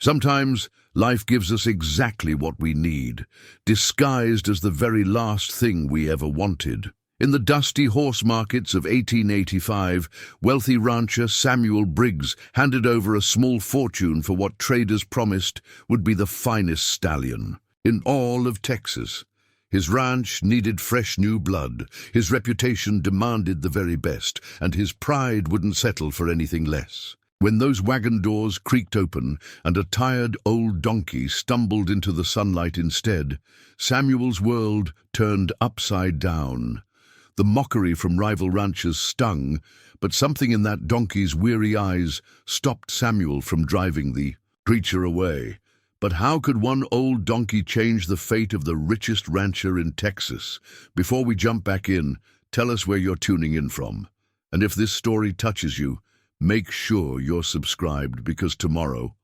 Sometimes life gives us exactly what we need, disguised as the very last thing we ever wanted. In the dusty horse markets of 1885, wealthy rancher Samuel Briggs handed over a small fortune for what traders promised would be the finest stallion in all of Texas. His ranch needed fresh new blood, his reputation demanded the very best, and his pride wouldn't settle for anything less. When those wagon doors creaked open and a tired old donkey stumbled into the sunlight instead, Samuel's world turned upside down. The mockery from rival ranchers stung, but something in that donkey's weary eyes stopped Samuel from driving the creature away. But how could one old donkey change the fate of the richest rancher in Texas? Before we jump back in, tell us where you're tuning in from. And if this story touches you, make sure you're subscribed, because tomorrow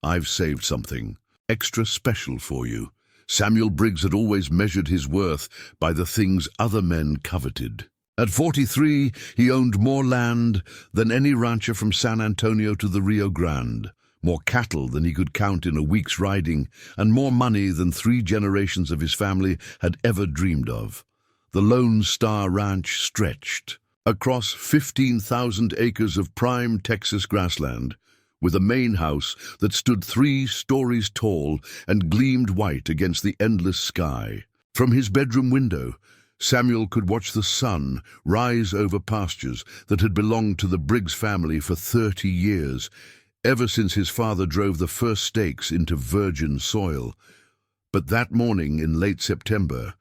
I've saved something extra special for you. Samuel Briggs had always measured his worth by the things other men coveted. At 43, he owned more land than any rancher from San Antonio to the Rio Grande, more cattle than he could count in a week's riding, and more money than 3 generations of his family had ever dreamed of. The Lone Star Ranch stretched across 15,000 acres of prime Texas grassland, with a main house that stood 3 stories tall and gleamed white against the endless sky. From his bedroom window, Samuel could watch the sun rise over pastures that had belonged to the Briggs family for 30 years, ever since his father drove the first stakes into virgin soil. But that morning in late September,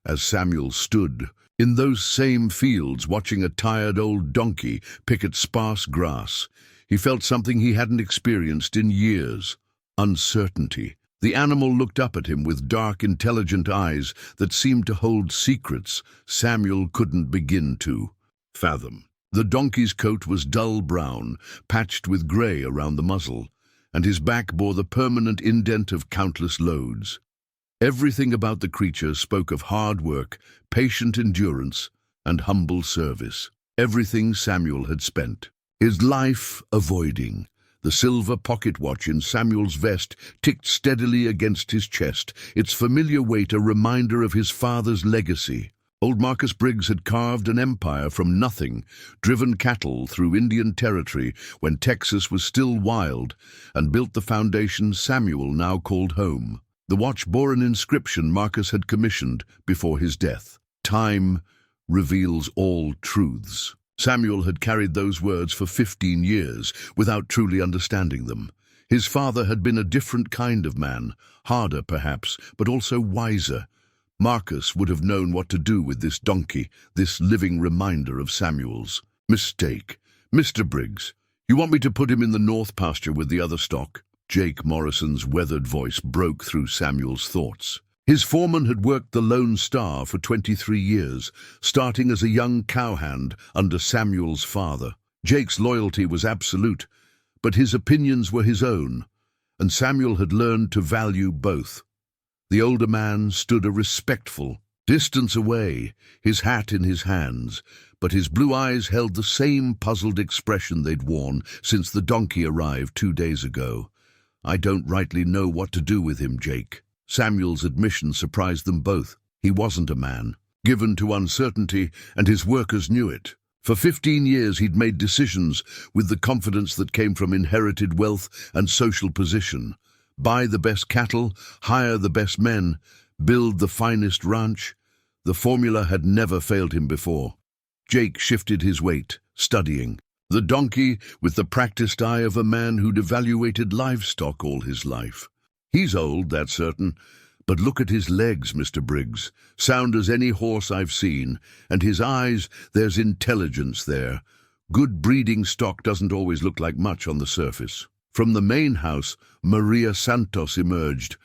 as Samuel stood in those same fields watching a tired old donkey pick at sparse grass, he felt something he hadn't experienced in years: uncertainty. The animal looked up at him with dark, intelligent eyes that seemed to hold secrets Samuel couldn't begin to fathom. The donkey's coat was dull brown, patched with gray around the muzzle, and his back bore the permanent indent of countless loads. Everything about the creature spoke of hard work, patient endurance, and humble service. Everything Samuel had spent his life avoiding. The silver pocket watch in Samuel's vest ticked steadily against his chest, its familiar weight a reminder of his father's legacy. Old Marcus Briggs had carved an empire from nothing, driven cattle through Indian territory when Texas was still wild, and built the foundation Samuel now called home. The watch bore an inscription Marcus had commissioned before his death: "Time reveals all truths." Samuel had carried those words for 15 years without truly understanding them. His father had been a different kind of man, harder perhaps, but also wiser. Marcus would have known what to do with this donkey, this living reminder of Samuel's mistake. "Mr. Briggs, you want me to put him in the north pasture with the other stock?" Jake Morrison's weathered voice broke through Samuel's thoughts. His foreman had worked the Lone Star for 23 years, starting as a young cowhand under Samuel's father. Jake's loyalty was absolute, but his opinions were his own, and Samuel had learned to value both. The older man stood a respectful distance away, his hat in his hands, but his blue eyes held the same puzzled expression they'd worn since the donkey arrived 2 days ago. "I don't rightly know what to do with him, Jake." Samuel's admission surprised them both. He wasn't a man given to uncertainty, and his workers knew it. For 15 years he'd made decisions with the confidence that came from inherited wealth and social position. Buy the best cattle, hire the best men, build the finest ranch. The formula had never failed him before. Jake shifted his weight, studying the donkey with the practiced eye of a man who'd evaluated livestock all his life. "He's old, that's certain, but look at his legs, Mr. Briggs. Sound as any horse I've seen. And his eyes, there's intelligence there. Good breeding stock doesn't always look like much on the surface." From the main house, Maria Santos emerged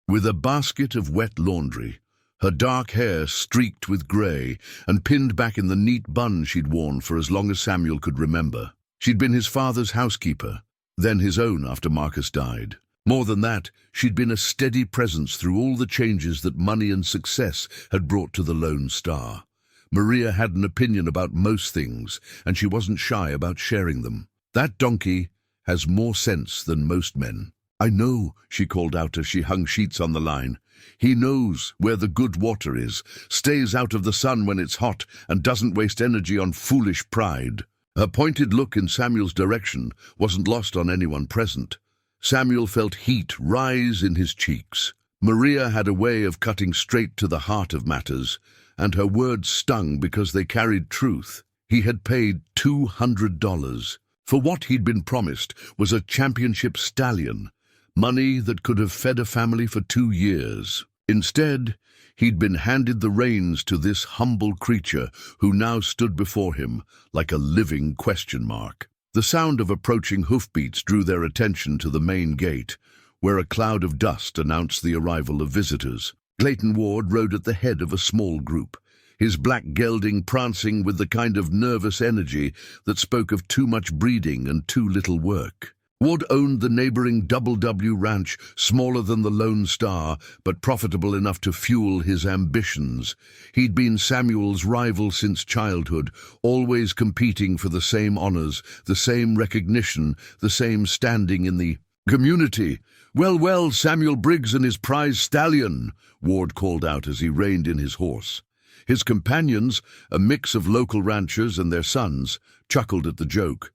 with a basket of wet laundry, her dark hair streaked with gray and pinned back in the neat bun she'd worn for as long as Samuel could remember. She'd been his father's housekeeper, then his own after Marcus died. More than that, she'd been a steady presence through all the changes that money and success had brought to the Lone Star. Maria had an opinion about most things, and she wasn't shy about sharing them. "That donkey has more sense than most men," "I know," she called out as she hung sheets on the line. "He knows where the good water is, stays out of the sun when it's hot, and doesn't waste energy on foolish pride." Her pointed look in Samuel's direction wasn't lost on anyone present. Samuel felt heat rise in his cheeks. Maria had a way of cutting straight to the heart of matters, and her words stung because they carried truth. He had paid $200. For what he'd been promised was a championship stallion, money that could have fed a family for 2 years. Instead, he'd been handed the reins to this humble creature who now stood before him like a living question mark. The sound of approaching hoofbeats drew their attention to the main gate, where a cloud of dust announced the arrival of visitors. Clayton Ward rode at the head of a small group, his black gelding prancing with the kind of nervous energy that spoke of too much breeding and too little work. Ward owned the neighboring Double W ranch, smaller than the Lone Star, but profitable enough to fuel his ambitions. He'd been Samuel's rival since childhood, always competing for the same honors, the same recognition, the same standing in the community. "Well, well, Samuel Briggs and his prize stallion," Ward called out as he reined in his horse. His companions, a mix of local ranchers and their sons, chuckled at the joke.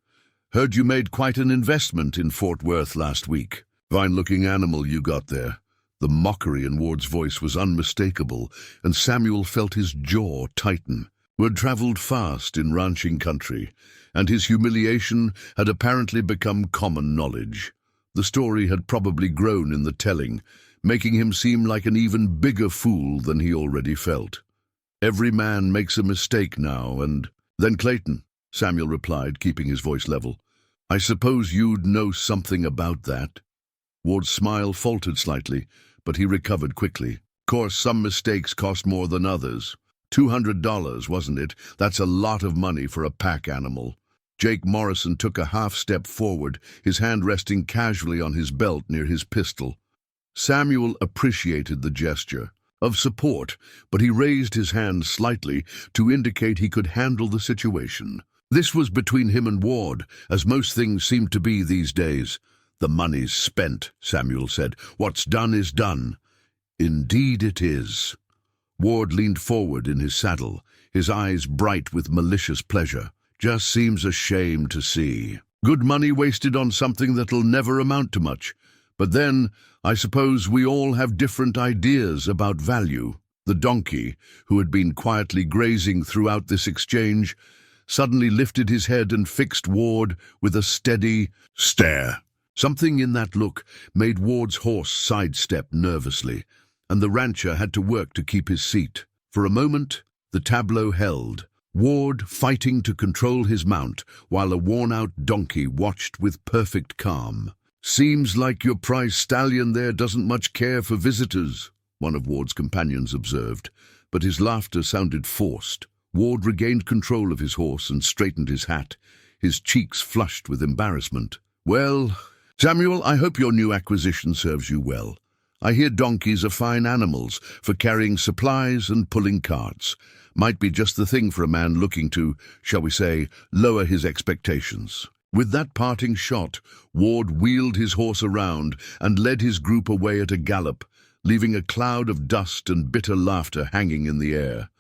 "Heard you made quite an investment in Fort Worth last week. Fine-looking animal you got there." The mockery in Ward's voice was unmistakable, and Samuel felt his jaw tighten. Ward traveled fast in ranching country, and his humiliation had apparently become common knowledge. The story had probably grown in the telling, making him seem like an even bigger fool than he already felt. "Every man makes a mistake now, and—" "Then Clayton," Samuel replied, keeping his voice level. "I suppose you'd know something about that." Ward's smile faltered slightly, but he recovered quickly. "Of course, some mistakes cost more than others. $200, wasn't it? That's a lot of money for a pack animal." Jake Morrison took a half-step forward, his hand resting casually on his belt near his pistol. Samuel appreciated the gesture of support, but he raised his hand slightly to indicate he could handle the situation. This was between him and Ward, as most things seemed to be these days. "The money's spent," Samuel said. "What's done is done." "Indeed it is." Ward leaned forward in his saddle, his eyes bright with malicious pleasure. "Just seems a shame to see. Good money wasted on something that'll never amount to much. But then, I suppose we all have different ideas about value." The donkey, who had been quietly grazing throughout this exchange, suddenly lifted his head and fixed Ward with a steady stare. Something in that look made Ward's horse sidestep nervously, and the rancher had to work to keep his seat. For a moment, the tableau held, Ward fighting to control his mount, while a worn-out donkey watched with perfect calm. "Seems like your prize stallion there doesn't much care for visitors," one of Ward's companions observed, but his laughter sounded forced. Ward regained control of his horse and straightened his hat, his cheeks flushed with embarrassment. "Well, Samuel, I hope your new acquisition serves you well. I hear donkeys are fine animals for carrying supplies and pulling carts. Might be just the thing for a man looking to, shall we say, lower his expectations." With that parting shot, Ward wheeled his horse around and led his group away at a gallop, leaving a cloud of dust and bitter laughter hanging in the air.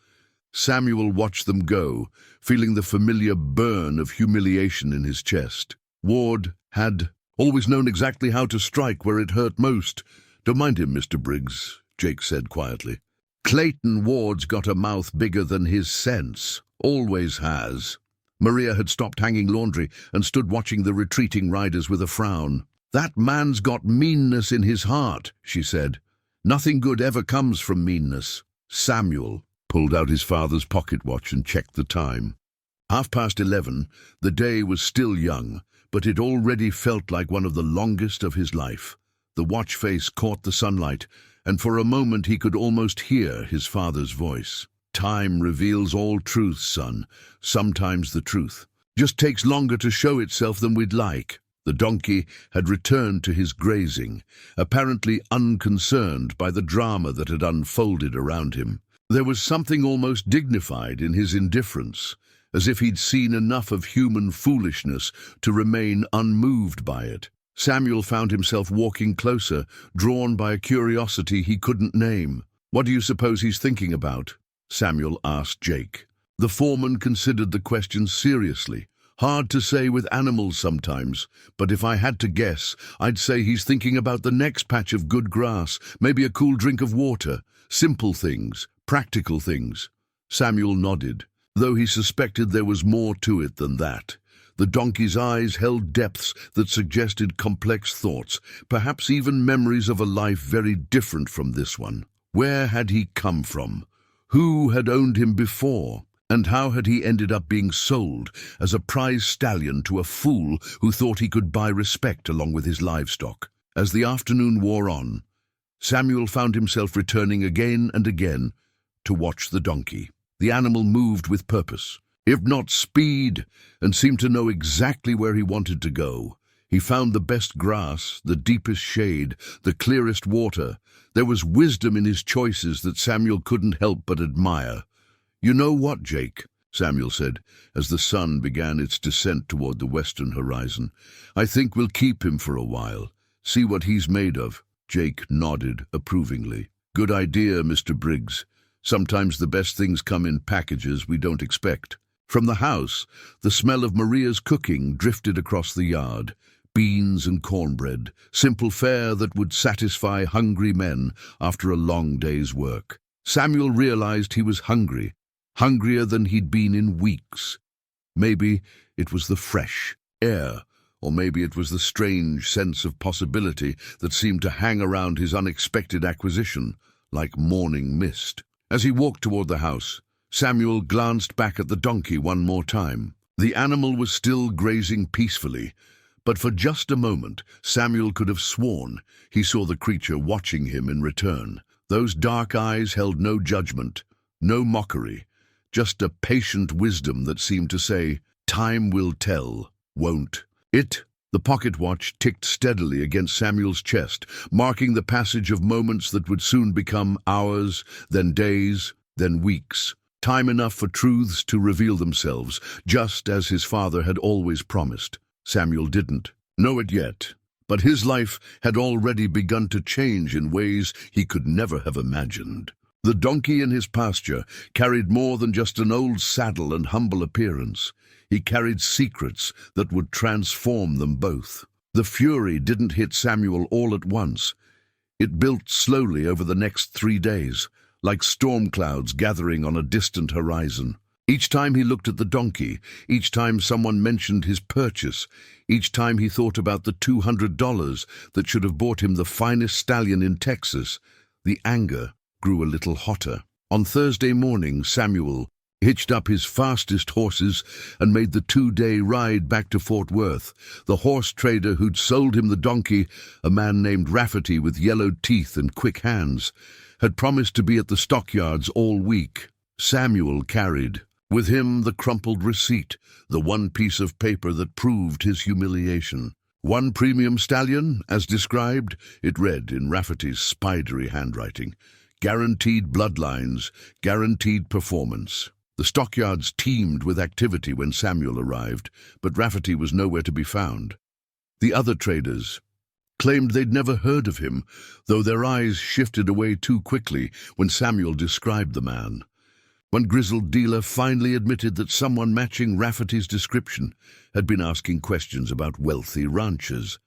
Samuel watched them go, feeling the familiar burn of humiliation in his chest. Ward had always known exactly how to strike where it hurt most. "Don't mind him, Mr. Briggs," Jake said quietly. "Clayton Ward's got a mouth bigger than his sense. Always has." Maria had stopped hanging laundry and stood watching the retreating riders with a frown. "That man's got meanness in his heart," she said. "Nothing good ever comes from meanness." Samuel pulled out his father's pocket watch and checked the time. 11:30. The day was still young, but it already felt like one of the longest of his life. The watch face caught the sunlight, and for a moment he could almost hear his father's voice. "Time reveals all truth, son. Sometimes the truth just takes longer to show itself than we'd like." The donkey had returned to his grazing, apparently unconcerned by the drama that had unfolded around him. There was something almost dignified in his indifference, as if he'd seen enough of human foolishness to remain unmoved by it. Samuel found himself walking closer, drawn by a curiosity he couldn't name. "What do you suppose he's thinking about?" Samuel asked Jake. The foreman considered the question seriously. "Hard to say with animals sometimes, but if I had to guess, I'd say he's thinking about the next patch of good grass, maybe a cool drink of water. Simple things, practical things." Samuel nodded, though he suspected there was more to it than that. The donkey's eyes held depths that suggested complex thoughts, perhaps even memories of a life very different from this one. Where had he come from? Who had owned him before? And how had he ended up being sold as a prize stallion to a fool who thought he could buy respect along with his livestock? As the afternoon wore on, Samuel found himself returning again and again to watch the donkey. The animal moved with purpose, if not speed, and seemed to know exactly where he wanted to go. He found the best grass, the deepest shade, the clearest water. There was wisdom in his choices that Samuel couldn't help but admire. "You know what, Jake?" Samuel said, as the sun began its descent toward the western horizon. "I think we'll keep him for a while. See what he's made of." Jake nodded approvingly. "Good idea, Mr. Briggs. Sometimes the best things come in packages we don't expect." From the house, the smell of Maria's cooking drifted across the yard. Beans and cornbread, simple fare that would satisfy hungry men after a long day's work. Samuel realized he was hungry, hungrier than he'd been in weeks. Maybe it was the fresh air, or maybe it was the strange sense of possibility that seemed to hang around his unexpected acquisition, like morning mist. As he walked toward the house, Samuel glanced back at the donkey one more time. The animal was still grazing peacefully, but for just a moment Samuel could have sworn he saw the creature watching him in return. Those dark eyes held no judgment, no mockery, just a patient wisdom that seemed to say, "Time will tell, won't it?" The pocket watch ticked steadily against Samuel's chest, marking the passage of moments that would soon become hours, then days, then weeks. Time enough for truths to reveal themselves, just as his father had always promised. Samuel didn't know it yet, but his life had already begun to change in ways he could never have imagined. The donkey in his pasture carried more than just an old saddle and humble appearance. He carried secrets that would transform them both. The fury didn't hit Samuel all at once. It built slowly over the next 3 days, like storm clouds gathering on a distant horizon. Each time he looked at the donkey, each time someone mentioned his purchase, each time he thought about the $200 that should have bought him the finest stallion in Texas, the anger grew a little hotter. On Thursday morning, Samuel hitched up his fastest horses and made the 2-day ride back to Fort Worth. The horse trader who'd sold him the donkey, a man named Rafferty with yellowed teeth and quick hands, had promised to be at the stockyards all week. Samuel carried with him the crumpled receipt, the one piece of paper that proved his humiliation. 1 premium stallion, as described, it read in Rafferty's spidery handwriting. Guaranteed bloodlines, guaranteed performance. The stockyards teemed with activity when Samuel arrived, but Rafferty was nowhere to be found. The other traders claimed they'd never heard of him, though their eyes shifted away too quickly when Samuel described the man. One grizzled dealer finally admitted that someone matching Rafferty's description had been asking questions about wealthy ranchers,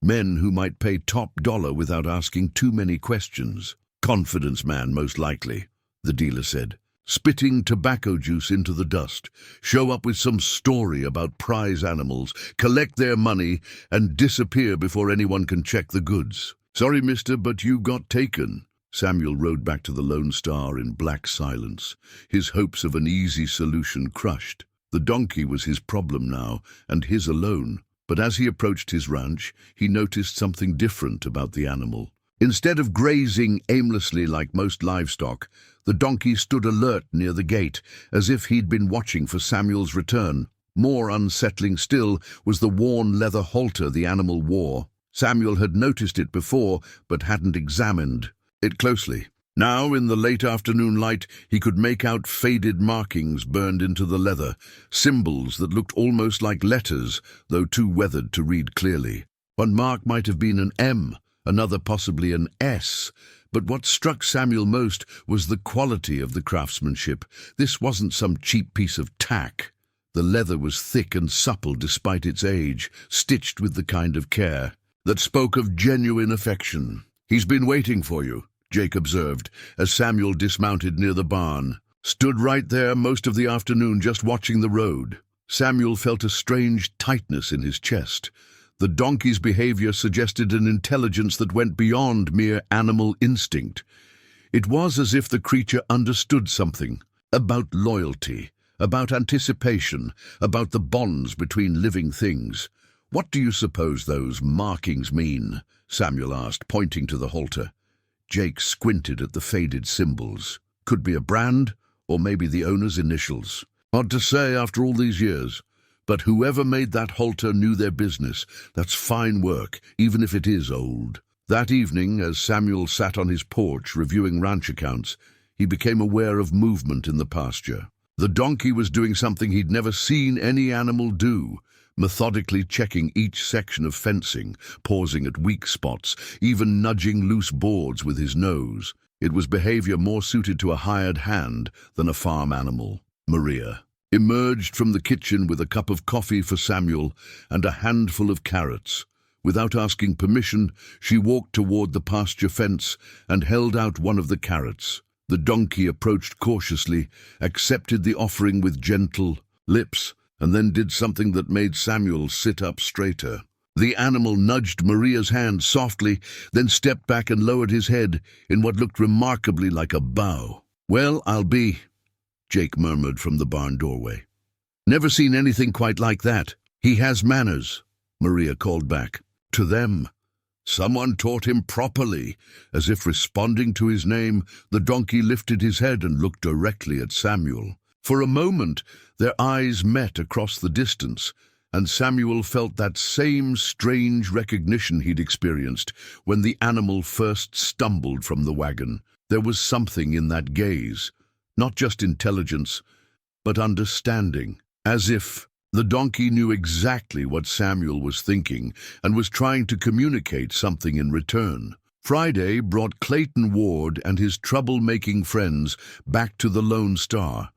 men who might pay top dollar without asking too many questions. "Confidence man, most likely," the dealer said. "Spitting tobacco juice into the dust, show up with some story about prize animals, collect their money, and disappear before anyone can check the goods. Sorry, mister, but you got taken." Samuel rode back to the Lone Star in black silence, his hopes of an easy solution crushed. The donkey was his problem now, and his alone. But as he approached his ranch, he noticed something different about the animal. Instead of grazing aimlessly like most livestock, the donkey stood alert near the gate, as if he'd been watching for Samuel's return. More unsettling still was the worn leather halter the animal wore. Samuel had noticed it before, but hadn't examined it closely. Now, in the late afternoon light, he could make out faded markings burned into the leather, symbols that looked almost like letters, though too weathered to read clearly. One mark might have been an M, another possibly an S, but what struck Samuel most was the quality of the craftsmanship. This wasn't some cheap piece of tack. The leather was thick and supple despite its age, stitched with the kind of care that spoke of genuine affection. "He's been waiting for you," Jake observed, as Samuel dismounted near the barn. "Stood right there most of the afternoon just watching the road." Samuel felt a strange tightness in his chest. The donkey's behavior suggested an intelligence that went beyond mere animal instinct. It was as if the creature understood something about loyalty, about anticipation, about the bonds between living things. "What do you suppose those markings mean?" Samuel asked, pointing to the halter. Jake squinted at the faded symbols. "Could be a brand, or maybe the owner's initials. Hard to say after all these years. But whoever made that halter knew their business. That's fine work, even if it is old." That evening, as Samuel sat on his porch reviewing ranch accounts, he became aware of movement in the pasture. The donkey was doing something he'd never seen any animal do, methodically checking each section of fencing, pausing at weak spots, even nudging loose boards with his nose. It was behavior more suited to a hired hand than a farm animal. Maria emerged from the kitchen with a cup of coffee for Samuel and a handful of carrots. Without asking permission, she walked toward the pasture fence and held out one of the carrots. The donkey approached cautiously, accepted the offering with gentle lips, and then did something that made Samuel sit up straighter. The animal nudged Maria's hand softly, then stepped back and lowered his head in what looked remarkably like a bow. "Well, I'll be," Jake murmured from the barn doorway. "Never seen anything quite like that." "He has manners," Maria called back. To them, someone taught him properly. As if responding to his name, the donkey lifted his head and looked directly at Samuel. For a moment, their eyes met across the distance, and Samuel felt that same strange recognition he'd experienced when the animal first stumbled from the wagon. There was something in that gaze. Not just intelligence, but understanding, as if the donkey knew exactly what Samuel was thinking and was trying to communicate something in return. Friday brought Clayton Ward and his trouble-making friends back to the Lone Star,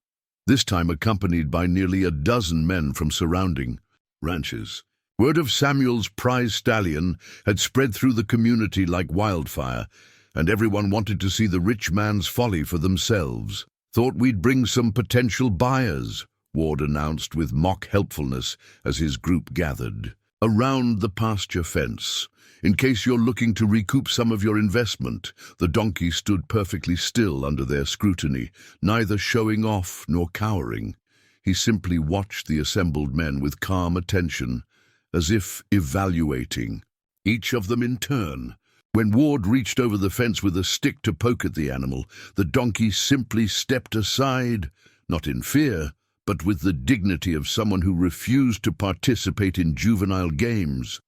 this time accompanied by nearly a dozen men from surrounding ranches. Word of Samuel's prize stallion had spread through the community like wildfire, and everyone wanted to see the rich man's folly for themselves. "Thought we'd bring some potential buyers," Ward announced with mock helpfulness as his group gathered around the pasture fence. "In case you're looking to recoup some of your investment." The donkey stood perfectly still under their scrutiny, neither showing off nor cowering. He simply watched the assembled men with calm attention, as if evaluating each of them in turn. When Ward reached over the fence with a stick to poke at the animal, the donkey simply stepped aside, not in fear, but with the dignity of someone who refused to participate in juvenile games.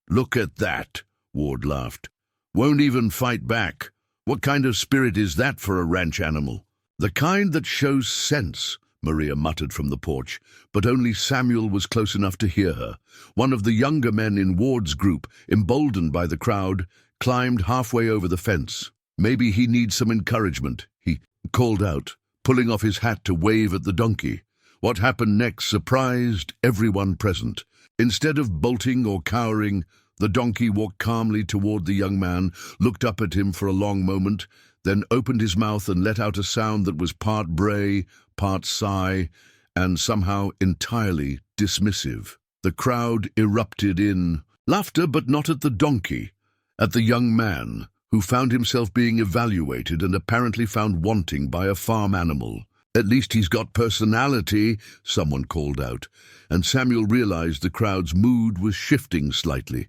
"Look at that," Ward laughed. "Won't even fight back. What kind of spirit is that for a ranch animal?" "The kind that shows sense," Maria muttered from the porch, but only Samuel was close enough to hear her. One of the younger men in Ward's group, emboldened by the crowd, climbed halfway over the fence. "Maybe he needs some encouragement," he called out, pulling off his hat to wave at the donkey. What happened next surprised everyone present. Instead of bolting or cowering, the donkey walked calmly toward the young man, looked up at him for a long moment, then opened his mouth and let out a sound that was part bray, part sigh, and somehow entirely dismissive. The crowd erupted in laughter, but not at the donkey, at the young man, who found himself being evaluated and apparently found wanting by a farm animal. "At least he's got personality," someone called out, and Samuel realized the crowd's mood was shifting slightly.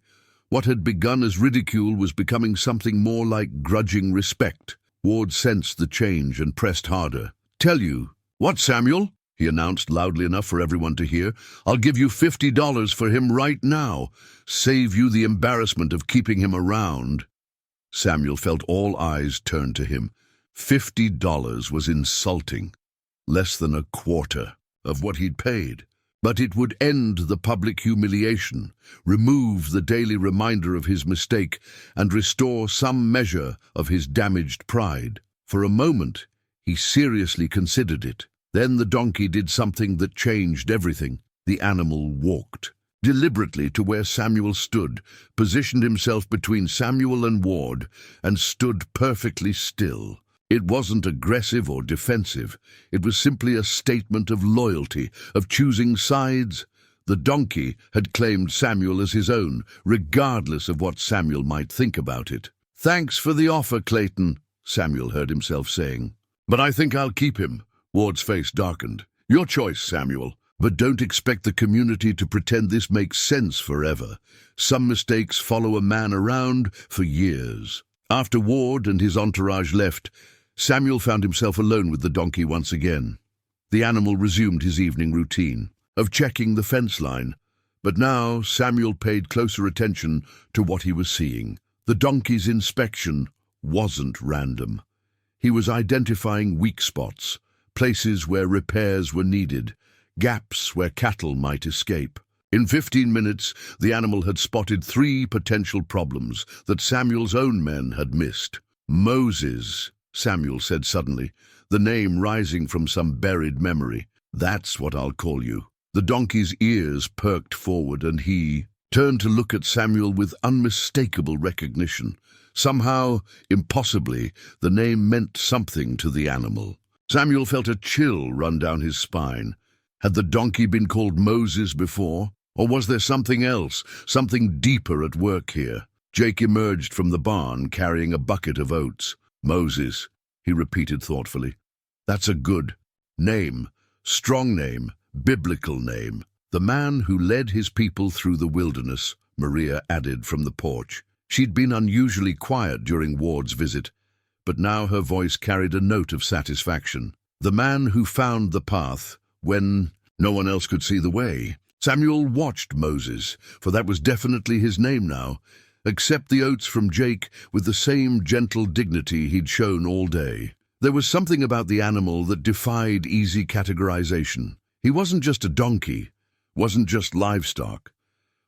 What had begun as ridicule was becoming something more like grudging respect. Ward sensed the change and pressed harder. "Tell you what, Samuel?" he announced loudly enough for everyone to hear. "I'll give you $50 for him right now. Save you the embarrassment of keeping him around." Samuel felt all eyes turn to him. $50 was insulting. Less than a quarter of what he'd paid. But it would end the public humiliation, remove the daily reminder of his mistake, and restore some measure of his damaged pride. For a moment, he seriously considered it. Then the donkey did something that changed everything. The animal walked deliberately to where Samuel stood, positioned himself between Samuel and Ward, and stood perfectly still. It wasn't aggressive or defensive. It was simply a statement of loyalty, of choosing sides. The donkey had claimed Samuel as his own, regardless of what Samuel might think about it. "Thanks for the offer, Clayton," Samuel heard himself saying. "But I think I'll keep him." Ward's face darkened. "Your choice, Samuel. But don't expect the community to pretend this makes sense forever. Some mistakes follow a man around for years." After Ward and his entourage left, Samuel found himself alone with the donkey once again. The animal resumed his evening routine of checking the fence line. But now Samuel paid closer attention to what he was seeing. The donkey's inspection wasn't random. He was identifying weak spots, places where repairs were needed, gaps where cattle might escape. In 15 minutes, the animal had spotted 3 potential problems that Samuel's own men had missed. "Moses," Samuel said suddenly, the name rising from some buried memory. "That's what I'll call you." The donkey's ears perked forward, and he turned to look at Samuel with unmistakable recognition. Somehow, impossibly, the name meant something to the animal. Samuel felt a chill run down his spine. Had the donkey been called Moses before? Or was there something else, something deeper at work here? Jake emerged from the barn carrying a bucket of oats. "Moses," he repeated thoughtfully. "That's a good name, strong name, biblical name." "The man who led his people through the wilderness," Maria added from the porch. She'd been unusually quiet during Ward's visit, but now her voice carried a note of satisfaction. "The man who found the path when no one else could see the way." Samuel watched Moses, for that was definitely his name now. Accept the oats from Jake with the same gentle dignity he'd shown all day. There was something about the animal that defied easy categorization. He wasn't just a donkey, wasn't just livestock,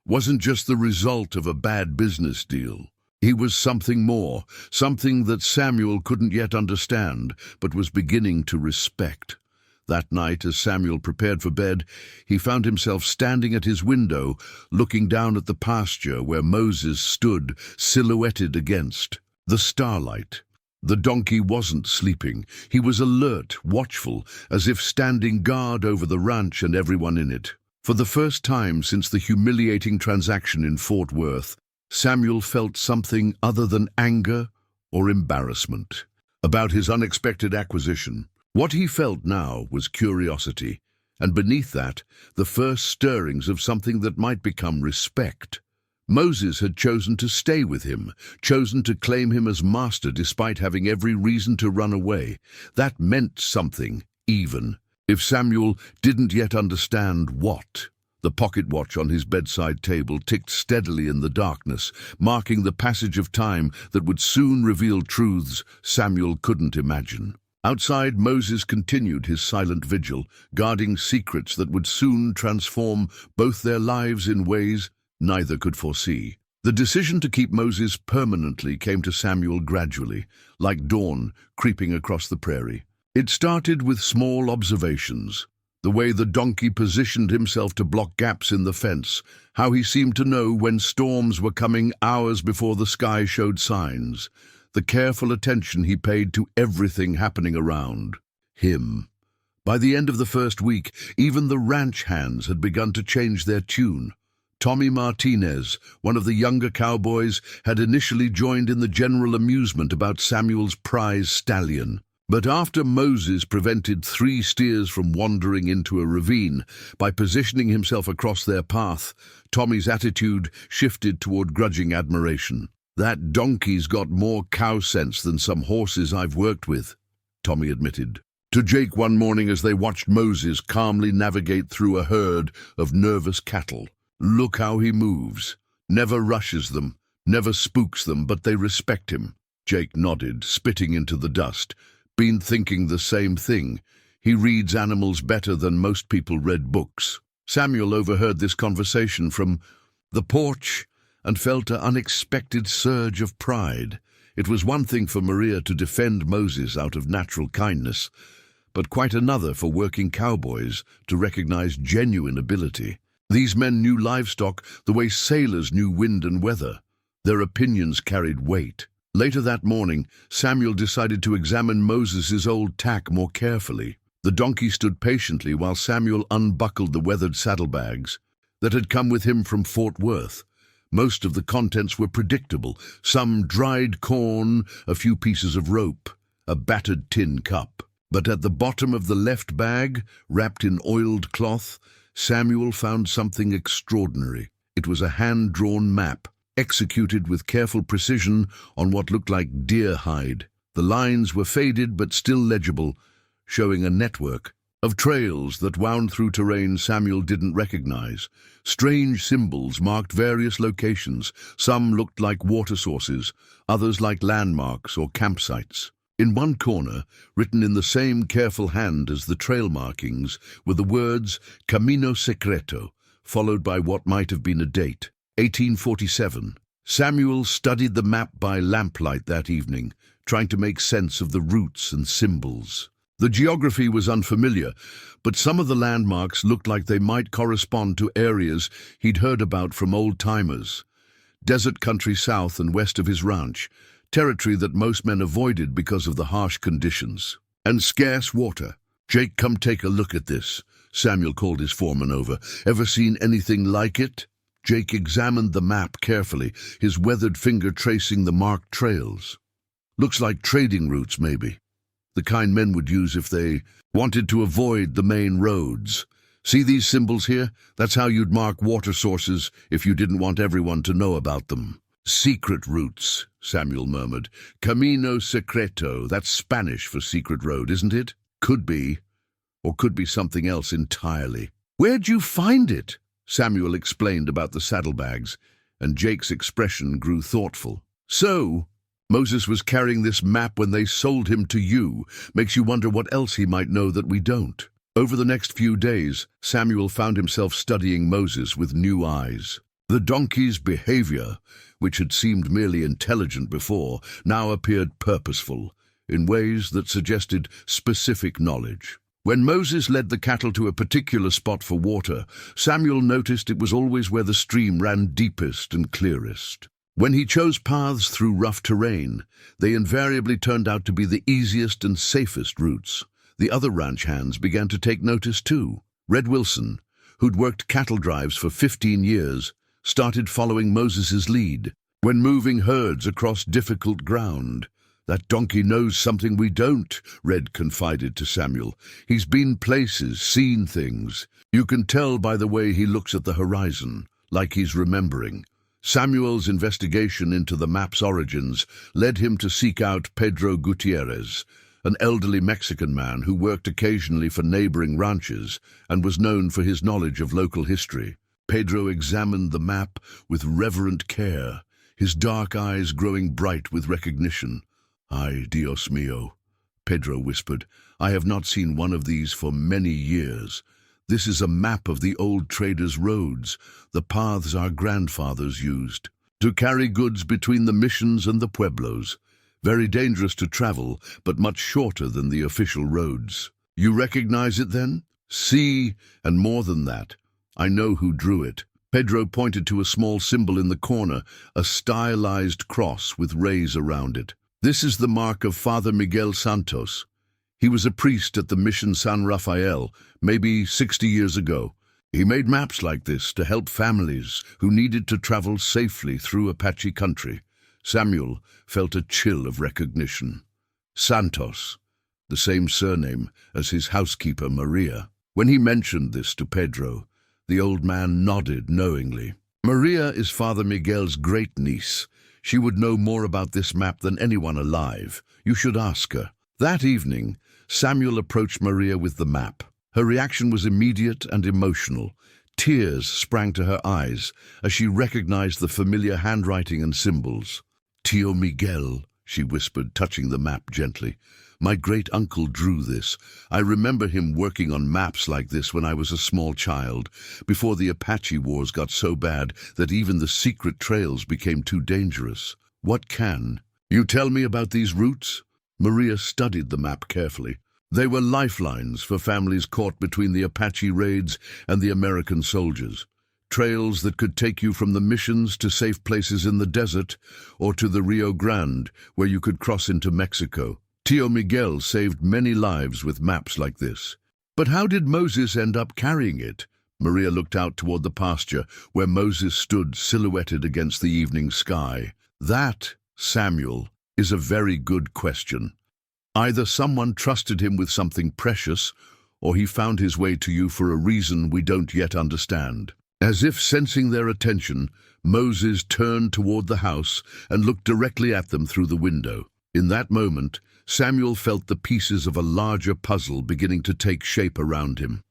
wasn't just the result of a bad business deal. He was something more, something that Samuel couldn't yet understand, but was beginning to respect. That night, as Samuel prepared for bed, he found himself standing at his window, looking down at the pasture where Moses stood, silhouetted against the starlight. The donkey wasn't sleeping. He was alert, watchful, as if standing guard over the ranch and everyone in it. For the first time since the humiliating transaction in Fort Worth, Samuel felt something other than anger or embarrassment about his unexpected acquisition. What he felt now was curiosity, and beneath that, the first stirrings of something that might become respect. Moses had chosen to stay with him, chosen to claim him as master despite having every reason to run away. That meant something, even if Samuel didn't yet understand what. The pocket watch on his bedside table ticked steadily in the darkness, marking the passage of time that would soon reveal truths Samuel couldn't imagine. Outside, Moses continued his silent vigil, guarding secrets that would soon transform both their lives in ways neither could foresee. The decision to keep Moses permanently came to Samuel gradually, like dawn creeping across the prairie. It started with small observations. The way the donkey positioned himself to block gaps in the fence, how he seemed to know when storms were coming hours before the sky showed signs, the careful attention he paid to everything happening around him. By the end of the first week, even the ranch hands had begun to change their tune. Tommy Martinez, one of the younger cowboys, had initially joined in the general amusement about Samuel's prize Stallion. But after Moses prevented 3 steers from wandering into a ravine by positioning himself across their path, Tommy's attitude shifted toward grudging admiration. "That donkey's got more cow sense than some horses I've worked with," Tommy admitted to Jake one morning as they watched Moses calmly navigate through a herd of nervous cattle. "Look how he moves. Never rushes them, never spooks them, but they respect him." Jake nodded, spitting into the dust. "Been thinking the same thing. He reads animals better than most people read books." Samuel overheard this conversation from the porch and felt an unexpected surge of pride. It was one thing for Maria to defend Moses out of natural kindness, but quite another for working cowboys to recognize genuine ability. These men knew livestock the way sailors knew wind and weather. Their opinions carried weight. Later that morning, Samuel decided to examine Moses's old tack more carefully. The donkey stood patiently while Samuel unbuckled the weathered saddlebags that had come with him from Fort Worth. Most of the contents were predictable: some dried corn, a few pieces of rope, a battered tin cup. But at the bottom of the left bag, wrapped in oiled cloth, Samuel found something extraordinary. It was a hand-drawn map, executed with careful precision on what looked like deer hide. The lines were faded but still legible, showing a network of trails that wound through terrain Samuel didn't recognize. Strange symbols marked various locations. Some looked like water sources, others like landmarks or campsites. In one corner, written in the same careful hand as the trail markings, were the words Camino Secreto, followed by what might have been a date, 1847. Samuel studied the map by lamplight that evening, trying to make sense of the routes and symbols. The geography was unfamiliar, but some of the landmarks looked like they might correspond to areas he'd heard about from old-timers. Desert country south and west of his ranch, territory that most men avoided because of the harsh conditions. And scarce water. "Jake, come take a look at this," Samuel called his foreman over. "Ever seen anything like it?" Jake examined the map carefully, his weathered finger tracing the marked trails. "Looks like trading routes, maybe. The kind men would use if they wanted to avoid the main roads. See these symbols here? That's how you'd mark water sources if you didn't want everyone to know about them." "Secret routes," Samuel murmured. "Camino Secreto, that's Spanish for secret road, isn't it?" "Could be, or could be something else entirely." "Where'd you find it?" Samuel explained about the saddlebags, and Jake's expression grew thoughtful. "So, Moses was carrying this map when they sold him to you. Makes you wonder what else he might know that we don't." Over the next few days, Samuel found himself studying Moses with new eyes. The donkey's behavior, which had seemed merely intelligent before, now appeared purposeful, in ways that suggested specific knowledge. When Moses led the cattle to a particular spot for water, Samuel noticed it was always where the stream ran deepest and clearest. When he chose paths through rough terrain, they invariably turned out to be the easiest and safest routes. The other ranch hands began to take notice too. Red Wilson, who'd worked cattle drives for 15 years, started following Moses's lead. When moving herds across difficult ground, "That donkey knows something we don't," Red confided to Samuel. "He's been places, seen things. You can tell by the way he looks at the horizon, like he's remembering." Samuel's investigation into the map's origins led him to seek out Pedro Gutierrez, an elderly Mexican man who worked occasionally for neighboring ranches and was known for his knowledge of local history. Pedro examined the map with reverent care, his dark eyes growing bright with recognition. "Ay, Dios mío," Pedro whispered. "I have not seen one of these for many years. This is a map of the old traders' roads, the paths our grandfathers used to carry goods between the missions and the pueblos. Very dangerous to travel, but much shorter than the official roads." "You recognize it then?" "See, and more than that. I know who drew it." Pedro pointed to a small symbol in the corner, a stylized cross with rays around it. "This is the mark of Father Miguel Santos. He was a priest at the Mission San Rafael, maybe 60 years ago. He made maps like this to help families who needed to travel safely through Apache country." Samuel felt a chill of recognition. Santos, the same surname as his housekeeper Maria. When he mentioned this to Pedro, the old man nodded knowingly. "Maria is Father Miguel's great-niece. She would know more about this map than anyone alive. You should ask her." That evening, Samuel approached Maria with the map. Her reaction was immediate and emotional. Tears sprang to her eyes as she recognized the familiar handwriting and symbols. "Tío Miguel," she whispered, touching the map gently. My great-uncle drew this. I remember him working on maps like this when I was a small child, before the Apache Wars got so bad that even the secret trails became too dangerous. What can you tell me about these routes? Maria studied the map carefully. They were lifelines for families caught between the Apache raids and the American soldiers. Trails that could take you from the missions to safe places in the desert or to the Rio Grande, where you could cross into Mexico. Tio Miguel saved many lives with maps like this. But how did Moses end up carrying it? Maria looked out toward the pasture, where Moses stood silhouetted against the evening sky. That, Samuel, is a very good question. Either someone trusted him with something precious, or he found his way to you for a reason we don't yet understand. As if sensing their attention, Moses turned toward the house and looked directly at them through the window. In that moment, Samuel felt the pieces of a larger puzzle beginning to take shape around him.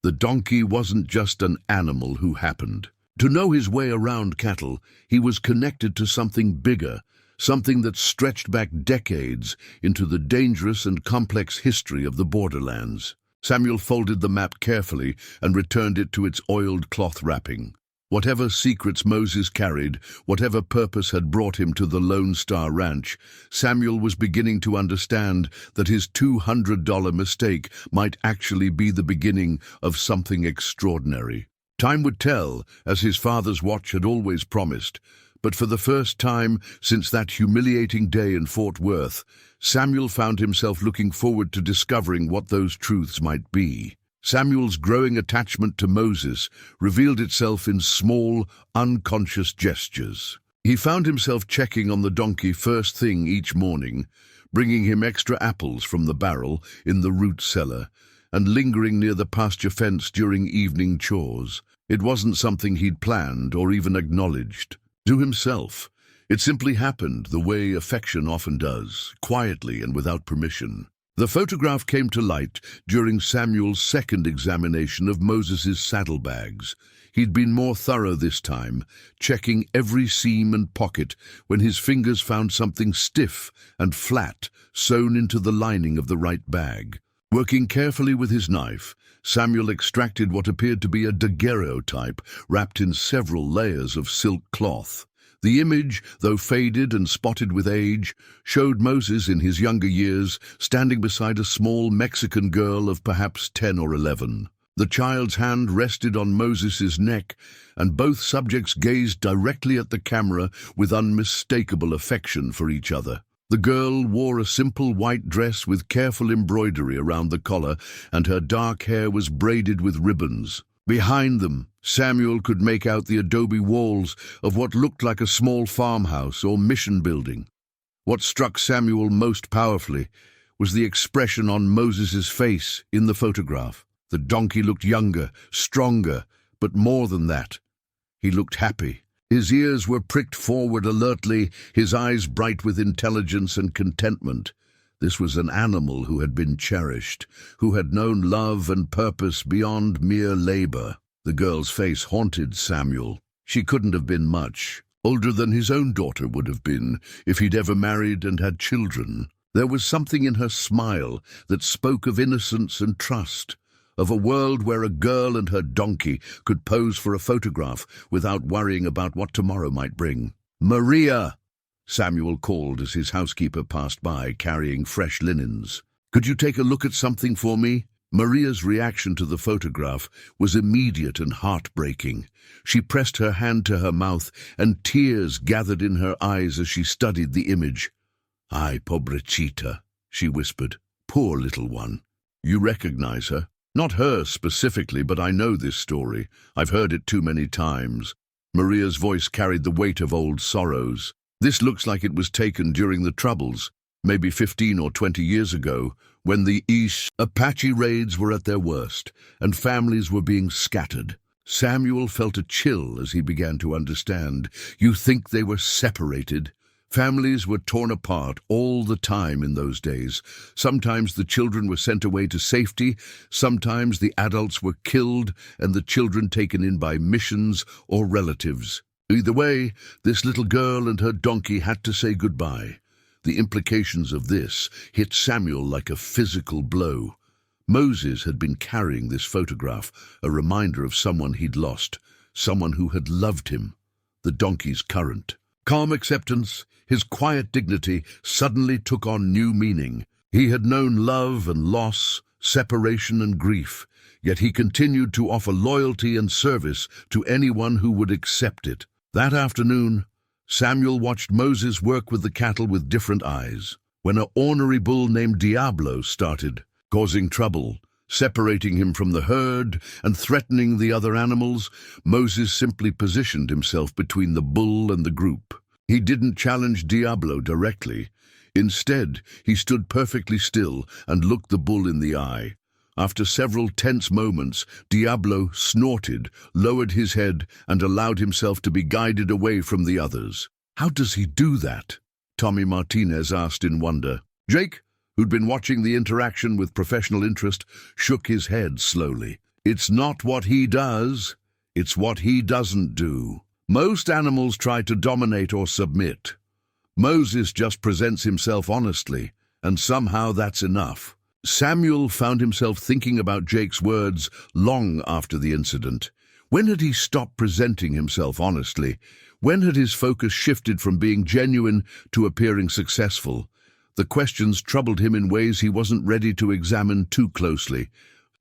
The donkey wasn't just an animal who happened. To know his way around cattle, he was connected to something bigger, something that stretched back decades into the dangerous and complex history of the borderlands. Samuel folded the map carefully and returned it to its oiled cloth wrapping. Whatever secrets Moses carried, whatever purpose had brought him to the Lone Star Ranch, Samuel was beginning to understand that his $200 mistake might actually be the beginning of something extraordinary. Time would tell, as his father's watch had always promised, but for the first time since that humiliating day in Fort Worth, Samuel found himself looking forward to discovering what those truths might be. Samuel's growing attachment to Moses revealed itself in small, unconscious gestures. He found himself checking on the donkey first thing each morning, bringing him extra apples from the barrel in the root cellar, and lingering near the pasture fence during evening chores. It wasn't something he'd planned or even acknowledged. To himself, it simply happened the way affection often does, quietly and without permission. The photograph came to light during Samuel's second examination of Moses's saddlebags. He'd been more thorough this time, checking every seam and pocket when his fingers found something stiff and flat sewn into the lining of the right bag. Working carefully with his knife, Samuel extracted what appeared to be a daguerreotype wrapped in several layers of silk cloth. The image, though faded and spotted with age, showed Moses in his younger years standing beside a small Mexican girl of perhaps 10 or 11. The child's hand rested on Moses's neck, and both subjects gazed directly at the camera with unmistakable affection for each other. The girl wore a simple white dress with careful embroidery around the collar, and her dark hair was braided with ribbons. Behind them, Samuel could make out the adobe walls of what looked like a small farmhouse or mission building. What struck Samuel most powerfully was the expression on Moses's face in the photograph. The donkey looked younger, stronger, but more than that. He looked happy. His ears were pricked forward alertly, his eyes bright with intelligence and contentment. This was an animal who had been cherished, who had known love and purpose beyond mere labor. The girl's face haunted Samuel. She couldn't have been much older than his own daughter would have been if he'd ever married and had children. There was something in her smile that spoke of innocence and trust, of a world where a girl and her donkey could pose for a photograph without worrying about what tomorrow might bring. "Maria!" Samuel called as his housekeeper passed by, carrying fresh linens. "Could you take a look at something for me?" Maria's reaction to the photograph was immediate and heartbreaking. She pressed her hand to her mouth, and tears gathered in her eyes as she studied the image. "Ay, pobrecita," she whispered. "Poor little one. You recognize her?" "Not her specifically, but I know this story. I've heard it too many times." Maria's voice carried the weight of old sorrows. "This looks like it was taken during the Troubles, maybe 15 or 20 years ago, when the Apache raids were at their worst, and families were being scattered." Samuel felt a chill as he began to understand. You think they were separated? Families were torn apart all the time in those days. Sometimes the children were sent away to safety, sometimes the adults were killed and the children taken in by missions or relatives. Either way, this little girl and her donkey had to say goodbye. The implications of this hit Samuel like a physical blow. Moses had been carrying this photograph, a reminder of someone he'd lost, someone who had loved him, the donkey's current. Calm acceptance, his quiet dignity, suddenly took on new meaning. He had known love and loss, separation and grief, yet he continued to offer loyalty and service to anyone who would accept it. That afternoon, Samuel watched Moses work with the cattle with different eyes. When an ornery bull named Diablo started, causing trouble, separating him from the herd and threatening the other animals, Moses simply positioned himself between the bull and the group. He didn't challenge Diablo directly. Instead, he stood perfectly still and looked the bull in the eye. After several tense moments, Diablo snorted, lowered his head, and allowed himself to be guided away from the others. "How does he do that?" Tommy Martinez asked in wonder. Jake, who'd been watching the interaction with professional interest, shook his head slowly. "It's not what he does, it's what he doesn't do. Most animals try to dominate or submit. Moses just presents himself honestly, and somehow that's enough." Samuel found himself thinking about Jake's words long after the incident. When had he stopped presenting himself honestly? When had his focus shifted from being genuine to appearing successful? The questions troubled him in ways he wasn't ready to examine too closely.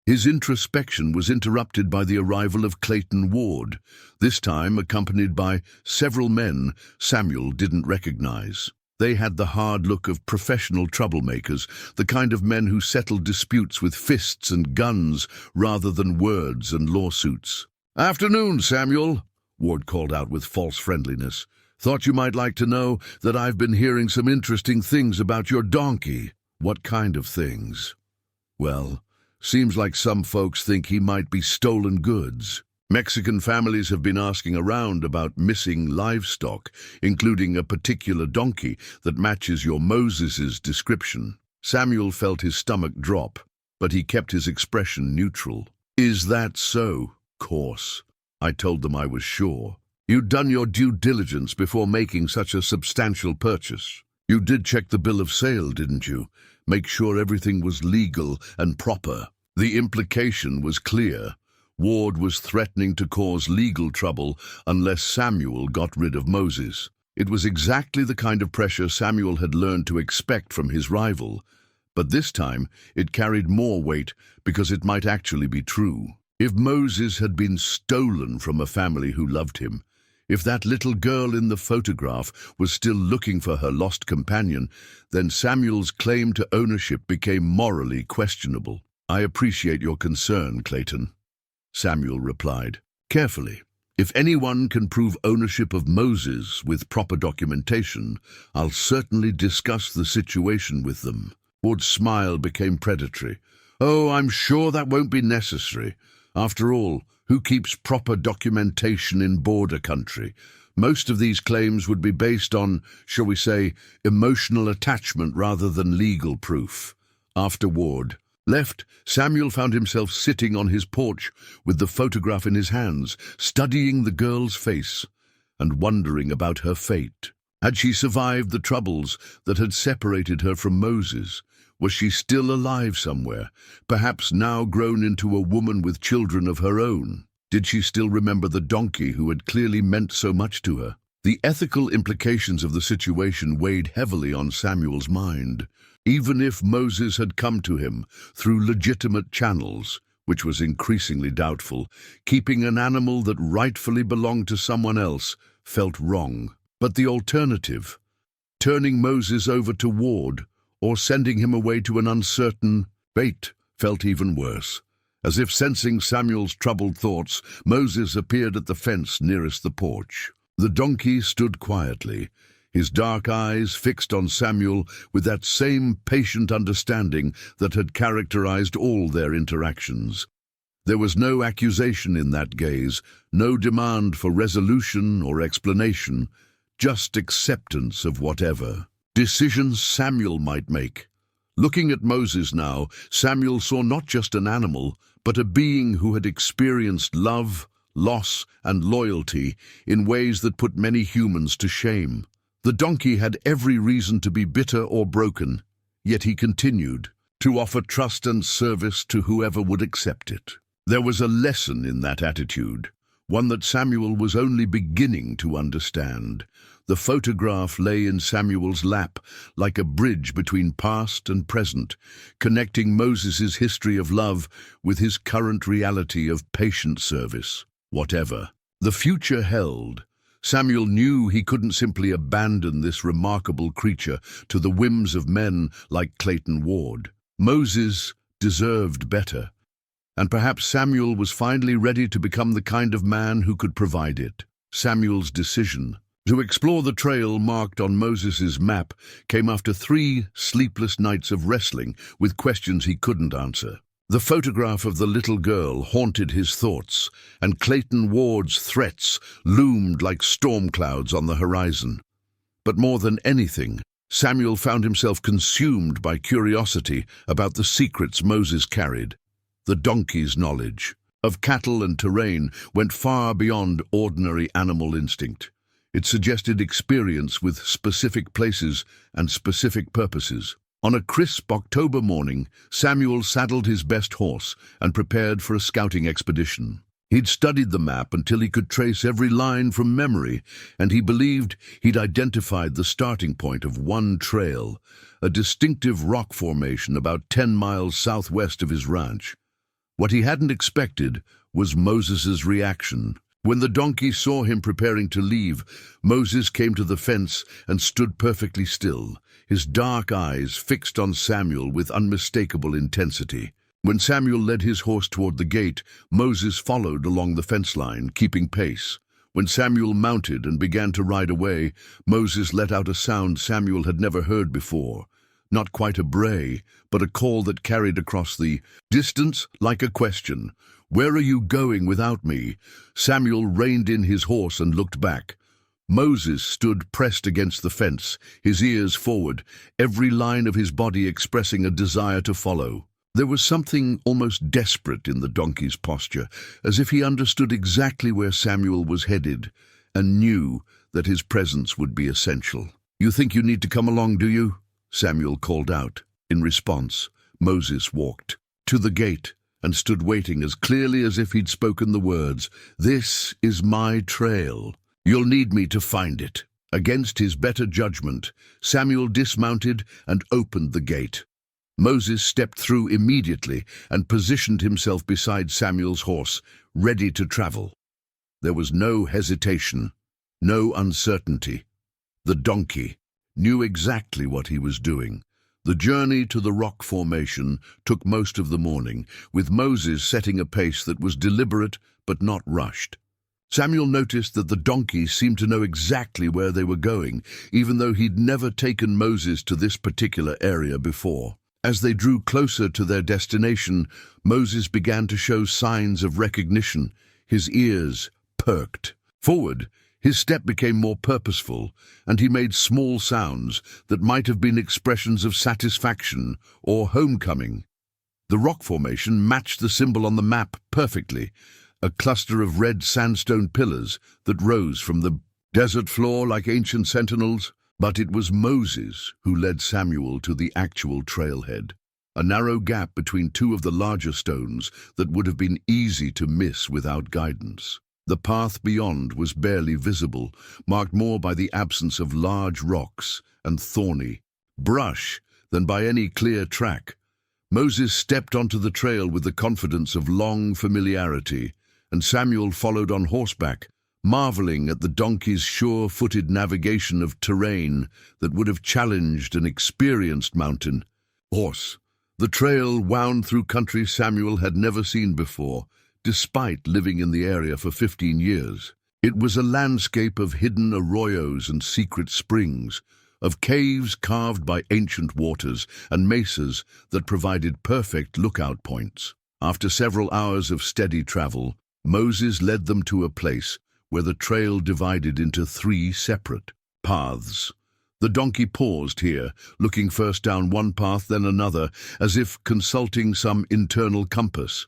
His introspection was interrupted by the arrival of Clayton Ward, this time accompanied by several men Samuel didn't recognize. They had the hard look of professional troublemakers, the kind of men who settled disputes with fists and guns rather than words and lawsuits. "Afternoon, Samuel," Ward called out with false friendliness. "Thought you might like to know that I've been hearing some interesting things about your donkey." "What kind of things?" "Well, seems like some folks think he might be stolen goods. Mexican families have been asking around about missing livestock, including a particular donkey that matches your Moses's description." Samuel felt his stomach drop, but he kept his expression neutral. "Is that so?" "Course. I told them I was sure. You'd done your due diligence before making such a substantial purchase. You did check the bill of sale, didn't you? Make sure everything was legal and proper." The implication was clear. Ward was threatening to cause legal trouble unless Samuel got rid of Moses. It was exactly the kind of pressure Samuel had learned to expect from his rival, but this time it carried more weight because it might actually be true. If Moses had been stolen from a family who loved him, if that little girl in the photograph was still looking for her lost companion, then Samuel's claim to ownership became morally questionable. "I appreciate your concern, Clayton," Samuel replied. "Carefully. If anyone can prove ownership of Moses with proper documentation, I'll certainly discuss the situation with them." Ward's smile became predatory. "Oh, I'm sure that won't be necessary. After all, who keeps proper documentation in border country? Most of these claims would be based on, shall we say, emotional attachment rather than legal proof." After Ward left, Samuel found himself sitting on his porch with the photograph in his hands, studying the girl's face and wondering about her fate. Had she survived the troubles that had separated her from Moses? Was she still alive somewhere, perhaps now grown into a woman with children of her own? Did she still remember the donkey who had clearly meant so much to her? The ethical implications of the situation weighed heavily on Samuel's mind. Even if Moses had come to him through legitimate channels, which was increasingly doubtful, keeping an animal that rightfully belonged to someone else felt wrong. But the alternative, turning Moses over to Ward or sending him away to an uncertain fate, felt even worse. As if sensing Samuel's troubled thoughts, Moses appeared at the fence nearest the porch. The donkey stood quietly, his dark eyes fixed on Samuel with that same patient understanding that had characterized all their interactions. There was no accusation in that gaze, no demand for resolution or explanation, just acceptance of whatever decisions Samuel might make. Looking at Moses now, Samuel saw not just an animal, but a being who had experienced love, loss, and loyalty in ways that put many humans to shame. The donkey had every reason to be bitter or broken, yet he continued to offer trust and service to whoever would accept it. There was a lesson in that attitude, one that Samuel was only beginning to understand. The photograph lay in Samuel's lap like a bridge between past and present, connecting Moses' history of love with his current reality of patient service. Whatever the future held, Samuel knew he couldn't simply abandon this remarkable creature to the whims of men like Clayton Ward. Moses deserved better, and perhaps Samuel was finally ready to become the kind of man who could provide it. Samuel's decision to explore the trail marked on Moses' map came after 3 sleepless nights of wrestling with questions he couldn't answer. The photograph of the little girl haunted his thoughts, and Clayton Ward's threats loomed like storm clouds on the horizon. But more than anything, Samuel found himself consumed by curiosity about the secrets Moses carried. The donkey's knowledge of cattle and terrain went far beyond ordinary animal instinct. It suggested experience with specific places and specific purposes. On a crisp October morning, Samuel saddled his best horse and prepared for a scouting expedition. He'd studied the map until he could trace every line from memory, and he believed he'd identified the starting point of one trail, a distinctive rock formation about 10 miles southwest of his ranch. What he hadn't expected was Moses' reaction. When the donkey saw him preparing to leave, Moses came to the fence and stood perfectly still, his dark eyes fixed on Samuel with unmistakable intensity. When Samuel led his horse toward the gate, Moses followed along the fence line, keeping pace. When Samuel mounted and began to ride away, Moses let out a sound Samuel had never heard before. Not quite a bray, but a call that carried across the distance like a question. "Where are you going without me?" Samuel reined in his horse and looked back. Moses stood pressed against the fence, his ears forward, every line of his body expressing a desire to follow. There was something almost desperate in the donkey's posture, as if he understood exactly where Samuel was headed and knew that his presence would be essential. "You think you need to come along, do you?" Samuel called out. In response, Moses walked to the gate and stood waiting as clearly as if he'd spoken the words, "This is my trail. You'll need me to find it." Against his better judgment, Samuel dismounted and opened the gate. Moses stepped through immediately and positioned himself beside Samuel's horse, ready to travel. There was no hesitation, no uncertainty. The donkey knew exactly what he was doing. The journey to the rock formation took most of the morning, with Moses setting a pace that was deliberate but not rushed. Samuel noticed that the donkey seemed to know exactly where they were going, even though he'd never taken Moses to this particular area before. As they drew closer to their destination, Moses began to show signs of recognition. His ears perked. Forward, his step became more purposeful, and he made small sounds that might have been expressions of satisfaction or homecoming. The rock formation matched the symbol on the map perfectly, a cluster of red sandstone pillars that rose from the desert floor like ancient sentinels. But it was Moses who led Samuel to the actual trailhead, a narrow gap between 2 of the larger stones that would have been easy to miss without guidance. The path beyond was barely visible, marked more by the absence of large rocks and thorny brush than by any clear track. Moses stepped onto the trail with the confidence of long familiarity, and Samuel followed on horseback, marveling at the donkey's sure-footed navigation of terrain that would have challenged an experienced mountain horse. The trail wound through country Samuel had never seen before, despite living in the area for 15 years. It was a landscape of hidden arroyos and secret springs, of caves carved by ancient waters and mesas that provided perfect lookout points. After several hours of steady travel, Moses led them to a place where the trail divided into 3 separate paths. The donkey paused here, looking first down one path, then another, as if consulting some internal compass.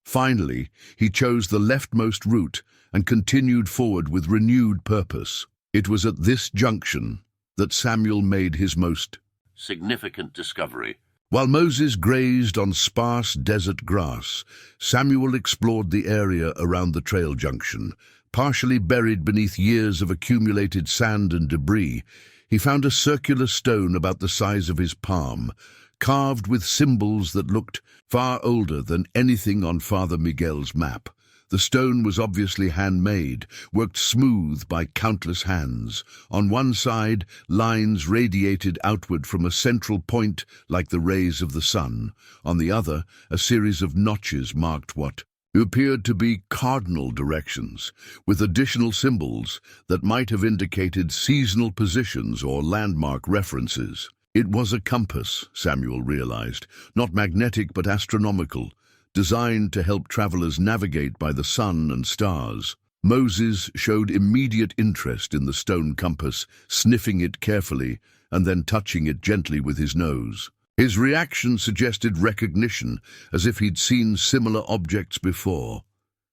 Finally, he chose the leftmost route and continued forward with renewed purpose. It was at this junction that Samuel made his most significant discovery. While Moses grazed on sparse desert grass, Samuel explored the area around the trail junction. Partially buried beneath years of accumulated sand and debris, he found a circular stone about the size of his palm, carved with symbols that looked far older than anything on Father Miguel's map. The stone was obviously handmade, worked smooth by countless hands. On one side, lines radiated outward from a central point like the rays of the sun. On the other, a series of notches marked what appeared to be cardinal directions, with additional symbols that might have indicated seasonal positions or landmark references. It was a compass, Samuel realized, not magnetic but astronomical, designed to help travelers navigate by the sun and stars. Moses showed immediate interest in the stone compass, sniffing it carefully and then touching it gently with his nose. His reaction suggested recognition, as if he'd seen similar objects before.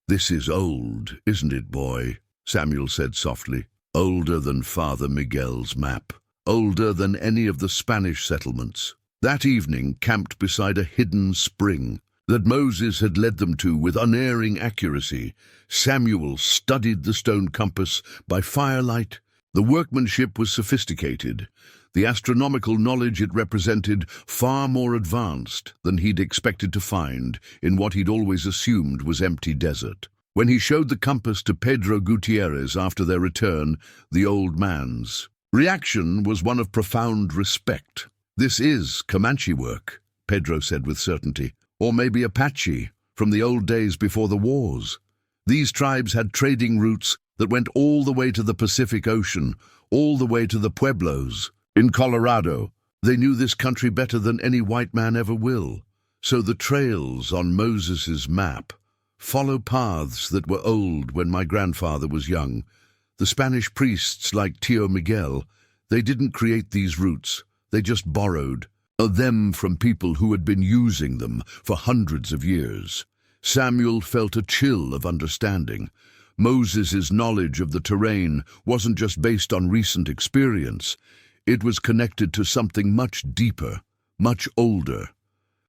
"This is old, isn't it, boy?" Samuel said softly. "Older than Father Miguel's map. Older than any of the Spanish settlements." That evening, camped beside a hidden spring that Moses had led them to with unerring accuracy, Samuel studied the stone compass by firelight. The workmanship was sophisticated. The astronomical knowledge it represented far more advanced than he'd expected to find in what he'd always assumed was empty desert. When he showed the compass to Pedro Gutierrez after their return, the old man's reaction was one of profound respect. "This is Comanche work," Pedro said with certainty. "Or maybe Apache, from the old days before the wars. These tribes had trading routes that went all the way to the Pacific Ocean, all the way to the Pueblos. In Colorado, they knew this country better than any white man ever will. So the trails on Moses's map follow paths that were old when my grandfather was young. The Spanish priests like Tío Miguel, they didn't create these routes, they just borrowed them from people who had been using them for hundreds of years." Samuel felt a chill of understanding. Moses's knowledge of the terrain wasn't just based on recent experience. It was connected to something much deeper, much older.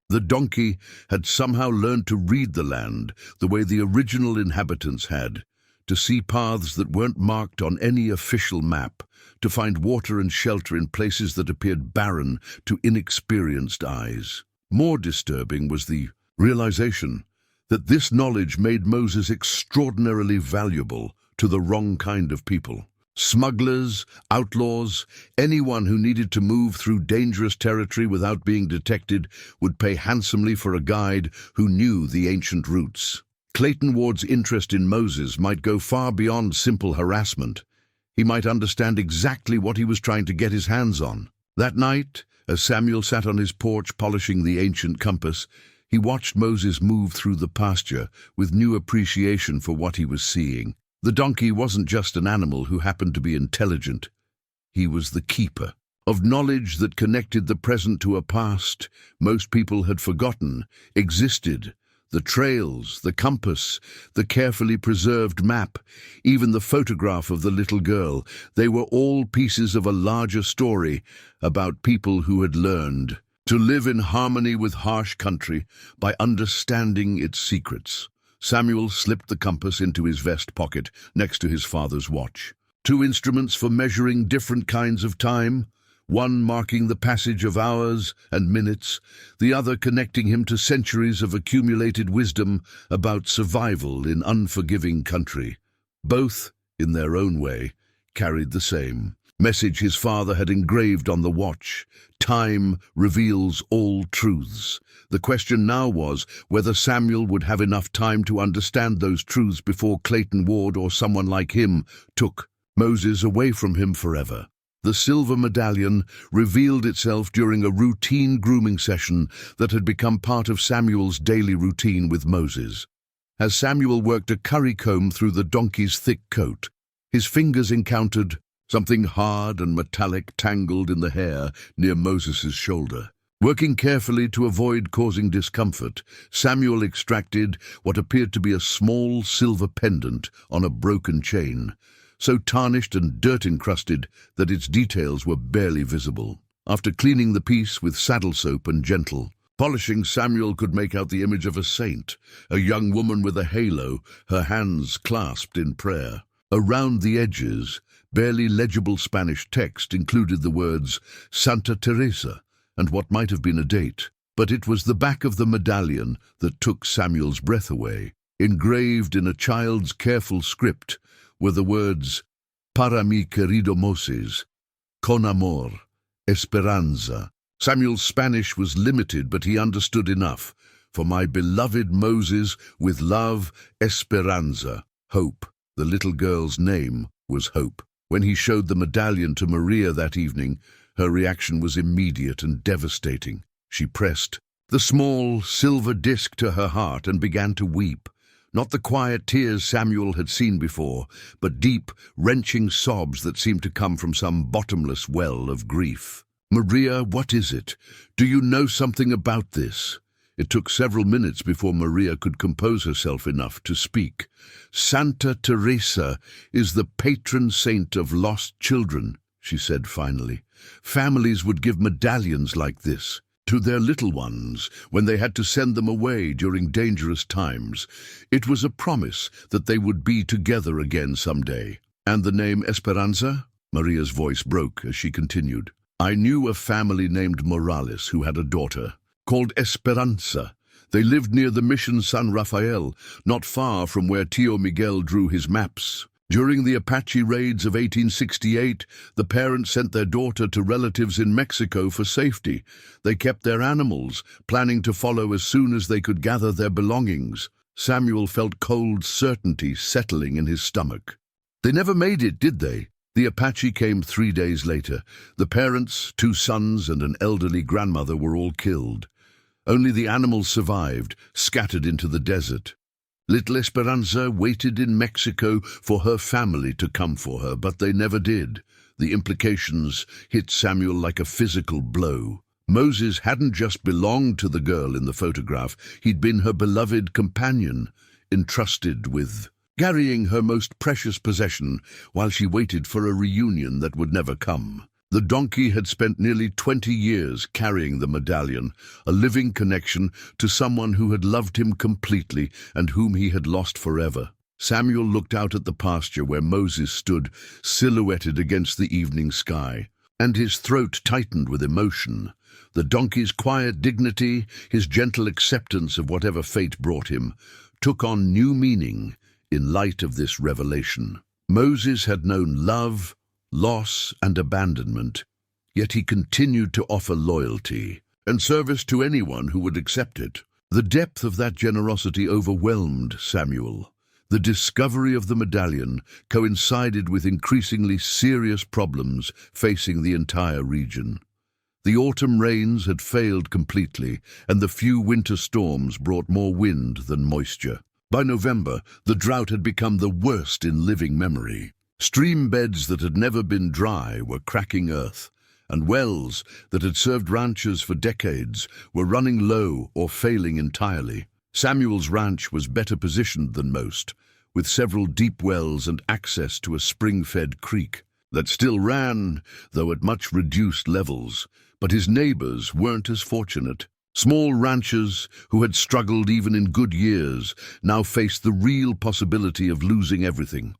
The donkey had somehow learned to read the land the way the original inhabitants had, to see paths that weren't marked on any official map, to find water and shelter in places that appeared barren to inexperienced eyes. More disturbing was the realization that this knowledge made Moses extraordinarily valuable to the wrong kind of people. Smugglers, outlaws, anyone who needed to move through dangerous territory without being detected would pay handsomely for a guide who knew the ancient routes. Clayton Ward's interest in Moses might go far beyond simple harassment. He might understand exactly what he was trying to get his hands on. That night, as Samuel sat on his porch polishing the ancient compass, he watched Moses move through the pasture with new appreciation for what he was seeing. The donkey wasn't just an animal who happened to be intelligent. He was the keeper of knowledge that connected the present to a past most people had forgotten existed. The trails, the compass, the carefully preserved map, even the photograph of the little girl, they were all pieces of a larger story about people who had learned to live in harmony with harsh country by understanding its secrets. Samuel slipped the compass into his vest pocket next to his father's watch. Two instruments for measuring different kinds of time, one marking the passage of hours and minutes, the other connecting him to centuries of accumulated wisdom about survival in unforgiving country. Both, in their own way, carried the same message his father had engraved on the watch: time reveals all truths. The question now was whether Samuel would have enough time to understand those truths before Clayton Ward or someone like him took Moses away from him forever. The silver medallion revealed itself during a routine grooming session that had become part of Samuel's daily routine with Moses. As Samuel worked a curry comb through the donkey's thick coat, his fingers encountered something hard and metallic tangled in the hair near Moses's shoulder. Working carefully to avoid causing discomfort, Samuel extracted what appeared to be a small silver pendant on a broken chain. so tarnished and dirt-encrusted that its details were barely visible. After cleaning the piece with saddle soap and gentle polishing, Samuel could make out the image of a saint, a young woman with a halo, her hands clasped in prayer. Around the edges, barely legible Spanish text included the words Santa Teresa and what might have been a date. But it was the back of the medallion that took Samuel's breath away. Engraved in a child's careful script were the words, Para mi querido Moses, con amor, esperanza. Samuel's Spanish was limited, but he understood enough. For my beloved Moses, with love, esperanza, hope. The little girl's name was Hope. When he showed the medallion to Maria that evening, her reaction was immediate and devastating. She pressed the small silver disc to her heart and began to weep. Not the quiet tears Samuel had seen before, but deep, wrenching sobs that seemed to come from some bottomless well of grief. Maria, what is it? Do you know something about this? It took several minutes before Maria could compose herself enough to speak. Santa Teresa is the patron saint of lost children, she said finally. Families would give medallions like this to their little ones when they had to send them away during dangerous times. It was a promise that they would be together again someday. And the name Esperanza? Maria's voice broke as she continued. I knew a family named Morales who had a daughter called Esperanza. They lived near the Mission San Rafael, not far from where Tío Miguel drew his maps. During the Apache raids of 1868, the parents sent their daughter to relatives in Mexico for safety. They kept their animals, planning to follow as soon as they could gather their belongings. Samuel felt cold certainty settling in his stomach. They never made it, did they? The Apache came 3 days later. The parents, 2 sons, and an elderly grandmother were all killed. Only the animals survived, scattered into the desert. Little Esperanza waited in Mexico for her family to come for her, but they never did. The implications hit Samuel like a physical blow. Moses hadn't just belonged to the girl in the photograph, he'd been her beloved companion, entrusted with carrying her most precious possession while she waited for a reunion that would never come. The donkey had spent nearly 20 years carrying the medallion, a living connection to someone who had loved him completely and whom he had lost forever. Samuel looked out at the pasture where Moses stood, silhouetted against the evening sky, and his throat tightened with emotion. The donkey's quiet dignity, his gentle acceptance of whatever fate brought him, took on new meaning in light of this revelation. Moses had known love, loss, and abandonment, yet he continued to offer loyalty and service to anyone who would accept it. The depth of that generosity overwhelmed Samuel. The discovery of the medallion coincided with increasingly serious problems facing the entire region. The autumn rains had failed completely, and the few winter storms brought more wind than moisture. By November, the drought had become the worst in living memory. Stream beds that had never been dry were cracking earth, and wells that had served ranchers for decades were running low or failing entirely. Samuel's ranch was better positioned than most, with several deep wells and access to a spring-fed creek that still ran, though at much reduced levels. But his neighbors weren't as fortunate. Small ranchers who had struggled even in good years now faced the real possibility of losing everything.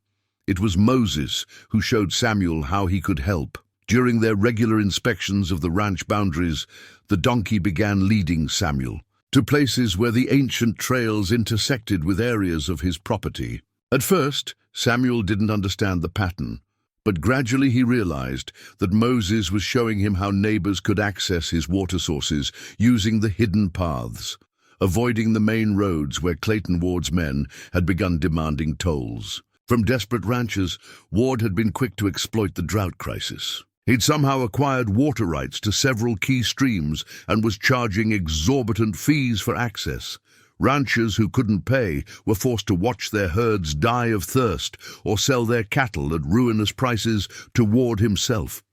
It was Moses who showed Samuel how he could help. During their regular inspections of the ranch boundaries, the donkey began leading Samuel to places where the ancient trails intersected with areas of his property. At first, Samuel didn't understand the pattern, but gradually he realized that Moses was showing him how neighbors could access his water sources using the hidden paths, avoiding the main roads where Clayton Ward's men had begun demanding tolls. From desperate ranchers, Ward had been quick to exploit the drought crisis. He'd somehow acquired water rights to several key streams and was charging exorbitant fees for access. Ranchers who couldn't pay were forced to watch their herds die of thirst or sell their cattle at ruinous prices to Ward himself.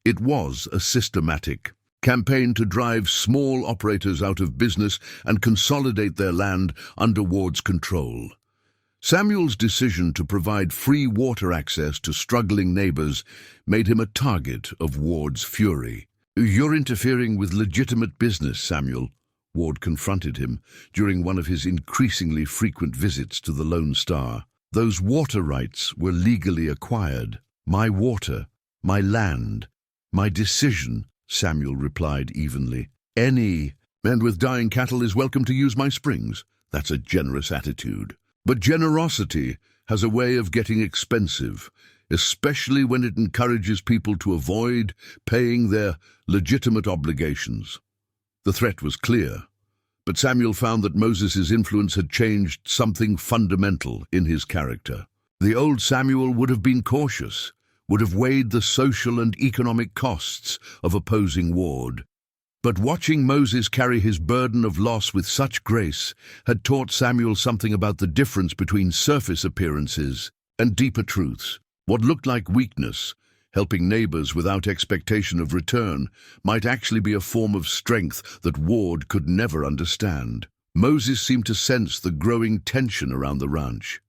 It was a systematic campaign to drive small operators out of business and consolidate their land under Ward's control. Samuel's decision to provide free water access to struggling neighbors made him a target of Ward's fury. "You're interfering with legitimate business, Samuel," Ward confronted him during one of his increasingly frequent visits to the Lone Star. "Those water rights were legally acquired. My water, my land, my decision," Samuel replied evenly. "Any man with dying cattle is welcome to use my springs. That's a generous attitude. But generosity has a way of getting expensive, especially when it encourages people to avoid paying their legitimate obligations." The threat was clear, but Samuel found that Moses's influence had changed something fundamental in his character. The old Samuel would have been cautious, would have weighed the social and economic costs of opposing Ward. But watching Moses carry his burden of loss with such grace had taught Samuel something about the difference between surface appearances and deeper truths. What looked like weakness, helping neighbors without expectation of return, might actually be a form of strength that Ward could never understand. Moses seemed to sense the growing tension around the ranch.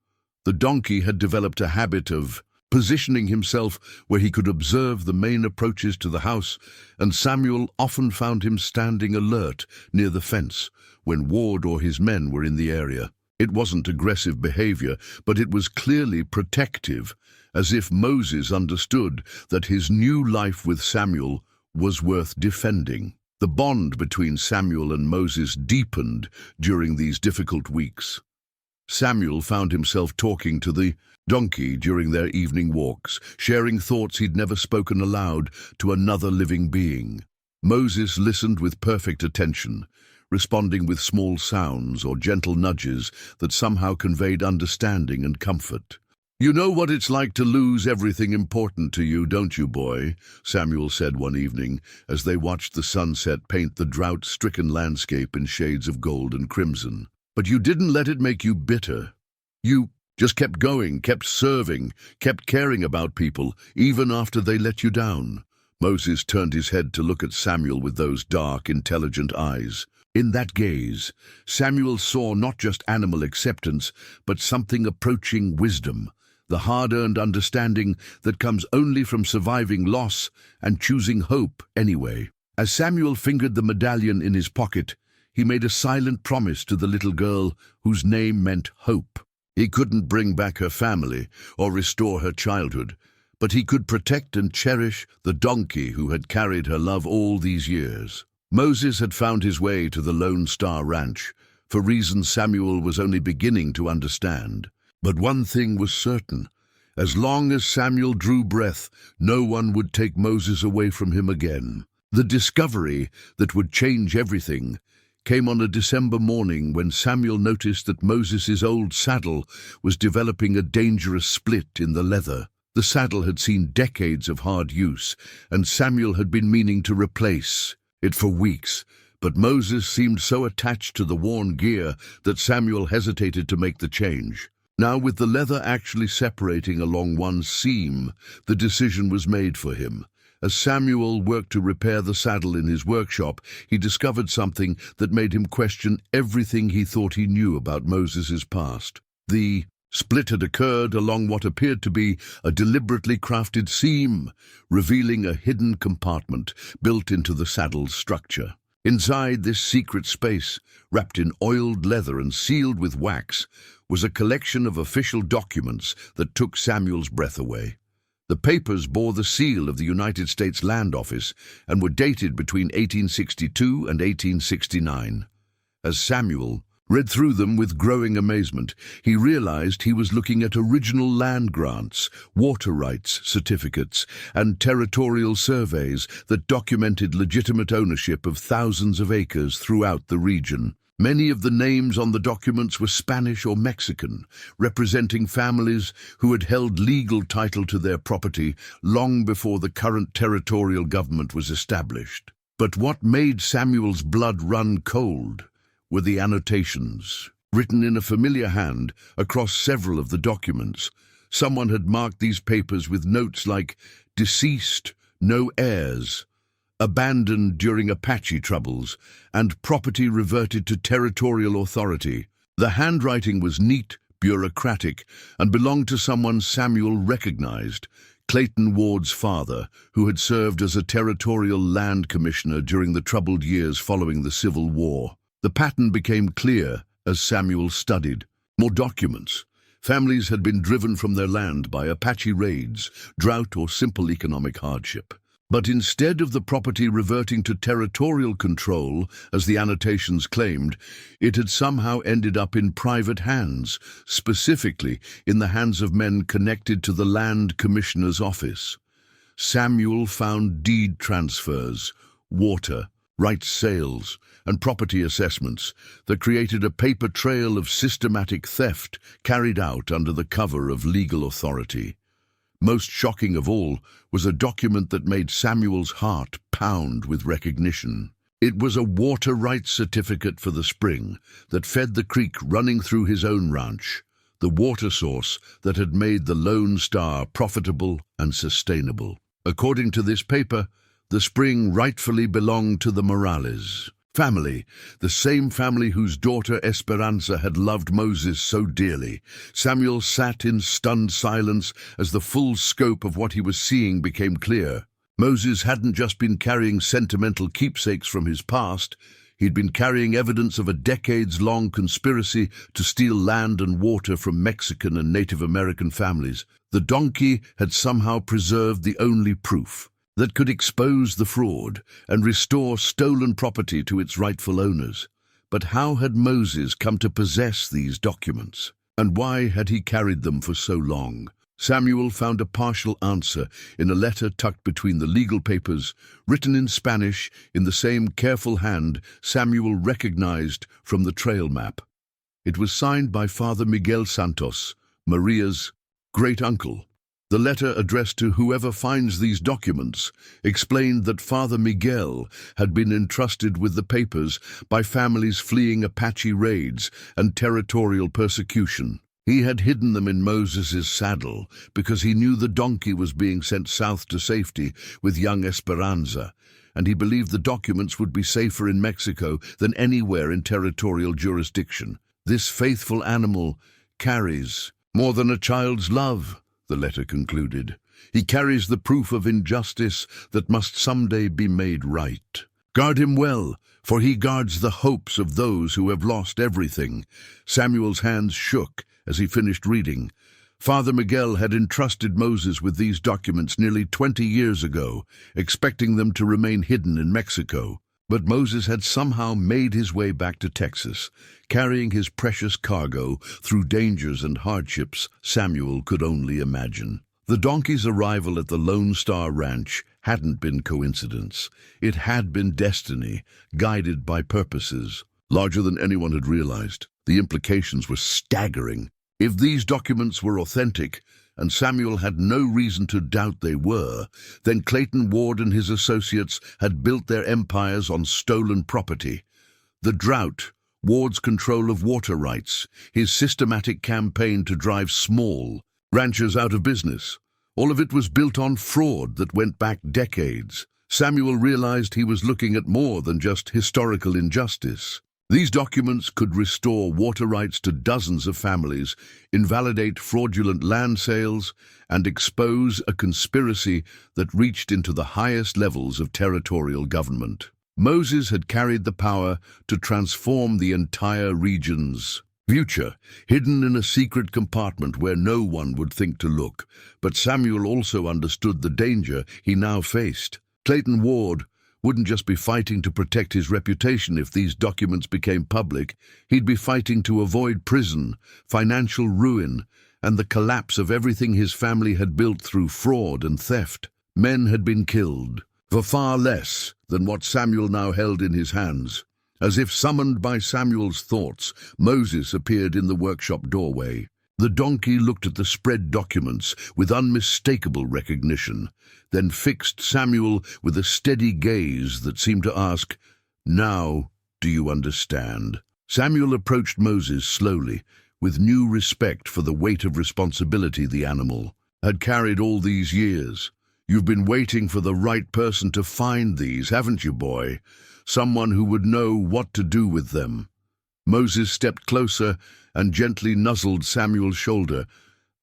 The donkey had developed a habit of positioning himself where he could observe the main approaches to the house, and Samuel often found him standing alert near the fence when Ward or his men were in the area. It wasn't aggressive behavior, but it was clearly protective, as if Moses understood that his new life with Samuel was worth defending. The bond between Samuel and Moses deepened during these difficult weeks. Samuel found himself talking to the donkey during their evening walks, sharing thoughts he'd never spoken aloud to another living being. Moses listened with perfect attention, responding with small sounds or gentle nudges that somehow conveyed understanding and comfort. "You know what it's like to lose everything important to you, don't you, boy?" Samuel said one evening as they watched the sunset paint the drought-stricken landscape in shades of gold and crimson. "But you didn't let it make you bitter. You just kept going, kept serving, kept caring about people, even after they let you down." Moses turned his head to look at Samuel with those dark, intelligent eyes. In that gaze, Samuel saw not just animal acceptance, but something approaching wisdom, the hard-earned understanding that comes only from surviving loss and choosing hope anyway. As Samuel fingered the medallion in his pocket, he made a silent promise to the little girl whose name meant hope. He couldn't bring back her family or restore her childhood, but he could protect and cherish the donkey who had carried her love all these years. Moses had found his way to the Lone Star Ranch for reasons Samuel was only beginning to understand. But one thing was certain: as long as Samuel drew breath, no one would take Moses away from him again. The discovery that would change everything came on a December morning when Samuel noticed that Moses's old saddle was developing a dangerous split in the leather. The saddle had seen decades of hard use, and Samuel had been meaning to replace it for weeks, but Moses seemed so attached to the worn gear that Samuel hesitated to make the change. Now, with the leather actually separating along one seam, the decision was made for him. As Samuel worked to repair the saddle in his workshop, he discovered something that made him question everything he thought he knew about Moses's past. The split had occurred along what appeared to be a deliberately crafted seam, revealing a hidden compartment built into the saddle's structure. Inside this secret space, wrapped in oiled leather and sealed with wax, was a collection of official documents that took Samuel's breath away. The papers bore the seal of the United States Land Office and were dated between 1862 and 1869. As Samuel read through them with growing amazement, he realized he was looking at original land grants, water rights certificates, and territorial surveys that documented legitimate ownership of thousands of acres throughout the region. Many of the names on the documents were Spanish or Mexican, representing families who had held legal title to their property long before the current territorial government was established. But what made Samuel's blood run cold were the annotations, written in a familiar hand across several of the documents. Someone had marked these papers with notes like "deceased, no heirs," "abandoned during Apache troubles," and "property reverted to territorial authority." The handwriting was neat, bureaucratic, and belonged to someone Samuel recognized, Clayton Ward's father, who had served as a territorial land commissioner during the troubled years following the Civil War. The pattern became clear as Samuel studied. More documents. Families had been driven from their land by Apache raids, drought, or simple economic hardship. But instead of the property reverting to territorial control, as the annotations claimed, it had somehow ended up in private hands, specifically in the hands of men connected to the Land Commissioner's office. Samuel found deed transfers, water, rights sales, and property assessments that created a paper trail of systematic theft carried out under the cover of legal authority. Most shocking of all was a document that made Samuel's heart pound with recognition. It was a water rights certificate for the spring that fed the creek running through his own ranch, the water source that had made the Lone Star profitable and sustainable. According to this paper, the spring rightfully belonged to the Morales family, the same family whose daughter Esperanza had loved Moses so dearly. Samuel sat in stunned silence as the full scope of what he was seeing became clear. Moses hadn't just been carrying sentimental keepsakes from his past. He'd been carrying evidence of a decades-long conspiracy to steal land and water from Mexican and Native American families. The donkey had somehow preserved the only proof that could expose the fraud and restore stolen property to its rightful owners. But how had Moses come to possess these documents? And why had he carried them for so long? Samuel found a partial answer in a letter tucked between the legal papers, written in Spanish in the same careful hand Samuel recognized from the trail map. It was signed by Father Miguel Santos, Maria's great-uncle. The letter, addressed to whoever finds these documents, explained that Father Miguel had been entrusted with the papers by families fleeing Apache raids and territorial persecution. He had hidden them in Moses's saddle because he knew the donkey was being sent south to safety with young Esperanza, and he believed the documents would be safer in Mexico than anywhere in territorial jurisdiction. This faithful animal carries more than a child's love, the letter concluded. He carries the proof of injustice that must someday be made right. Guard him well, for he guards the hopes of those who have lost everything. Samuel's hands shook as he finished reading. Father Miguel had entrusted Moses with these documents nearly 20 years ago, expecting them to remain hidden in Mexico. But Moses had somehow made his way back to Texas, carrying his precious cargo through dangers and hardships Samuel could only imagine. The donkey's arrival at the Lone Star Ranch hadn't been coincidence. It had been destiny, guided by purposes larger than anyone had realized. The implications were staggering. If these documents were authentic, and Samuel had no reason to doubt they were, then Clayton Ward and his associates had built their empires on stolen property. The drought, Ward's control of water rights, his systematic campaign to drive small ranchers out of business, all of it was built on fraud that went back decades. Samuel realized he was looking at more than just historical injustice. These documents could restore water rights to dozens of families, invalidate fraudulent land sales, and expose a conspiracy that reached into the highest levels of territorial government. Moses had carried the power to transform the entire region's future, hidden in a secret compartment where no one would think to look. But Samuel also understood the danger he now faced. Clayton Ward wouldn't just be fighting to protect his reputation if these documents became public. He'd be fighting to avoid prison, financial ruin, and the collapse of everything his family had built through fraud and theft. Men had been killed for far less than what Samuel now held in his hands. As if summoned by Samuel's thoughts, Moses appeared in the workshop doorway. The donkey looked at the spread documents with unmistakable recognition, then fixed Samuel with a steady gaze that seemed to ask, "Now, do you understand?" Samuel approached Moses slowly, with new respect for the weight of responsibility the animal had carried all these years. "You've been waiting for the right person to find these, haven't you, boy? Someone who would know what to do with them." Moses stepped closer and gently nuzzled Samuel's shoulder,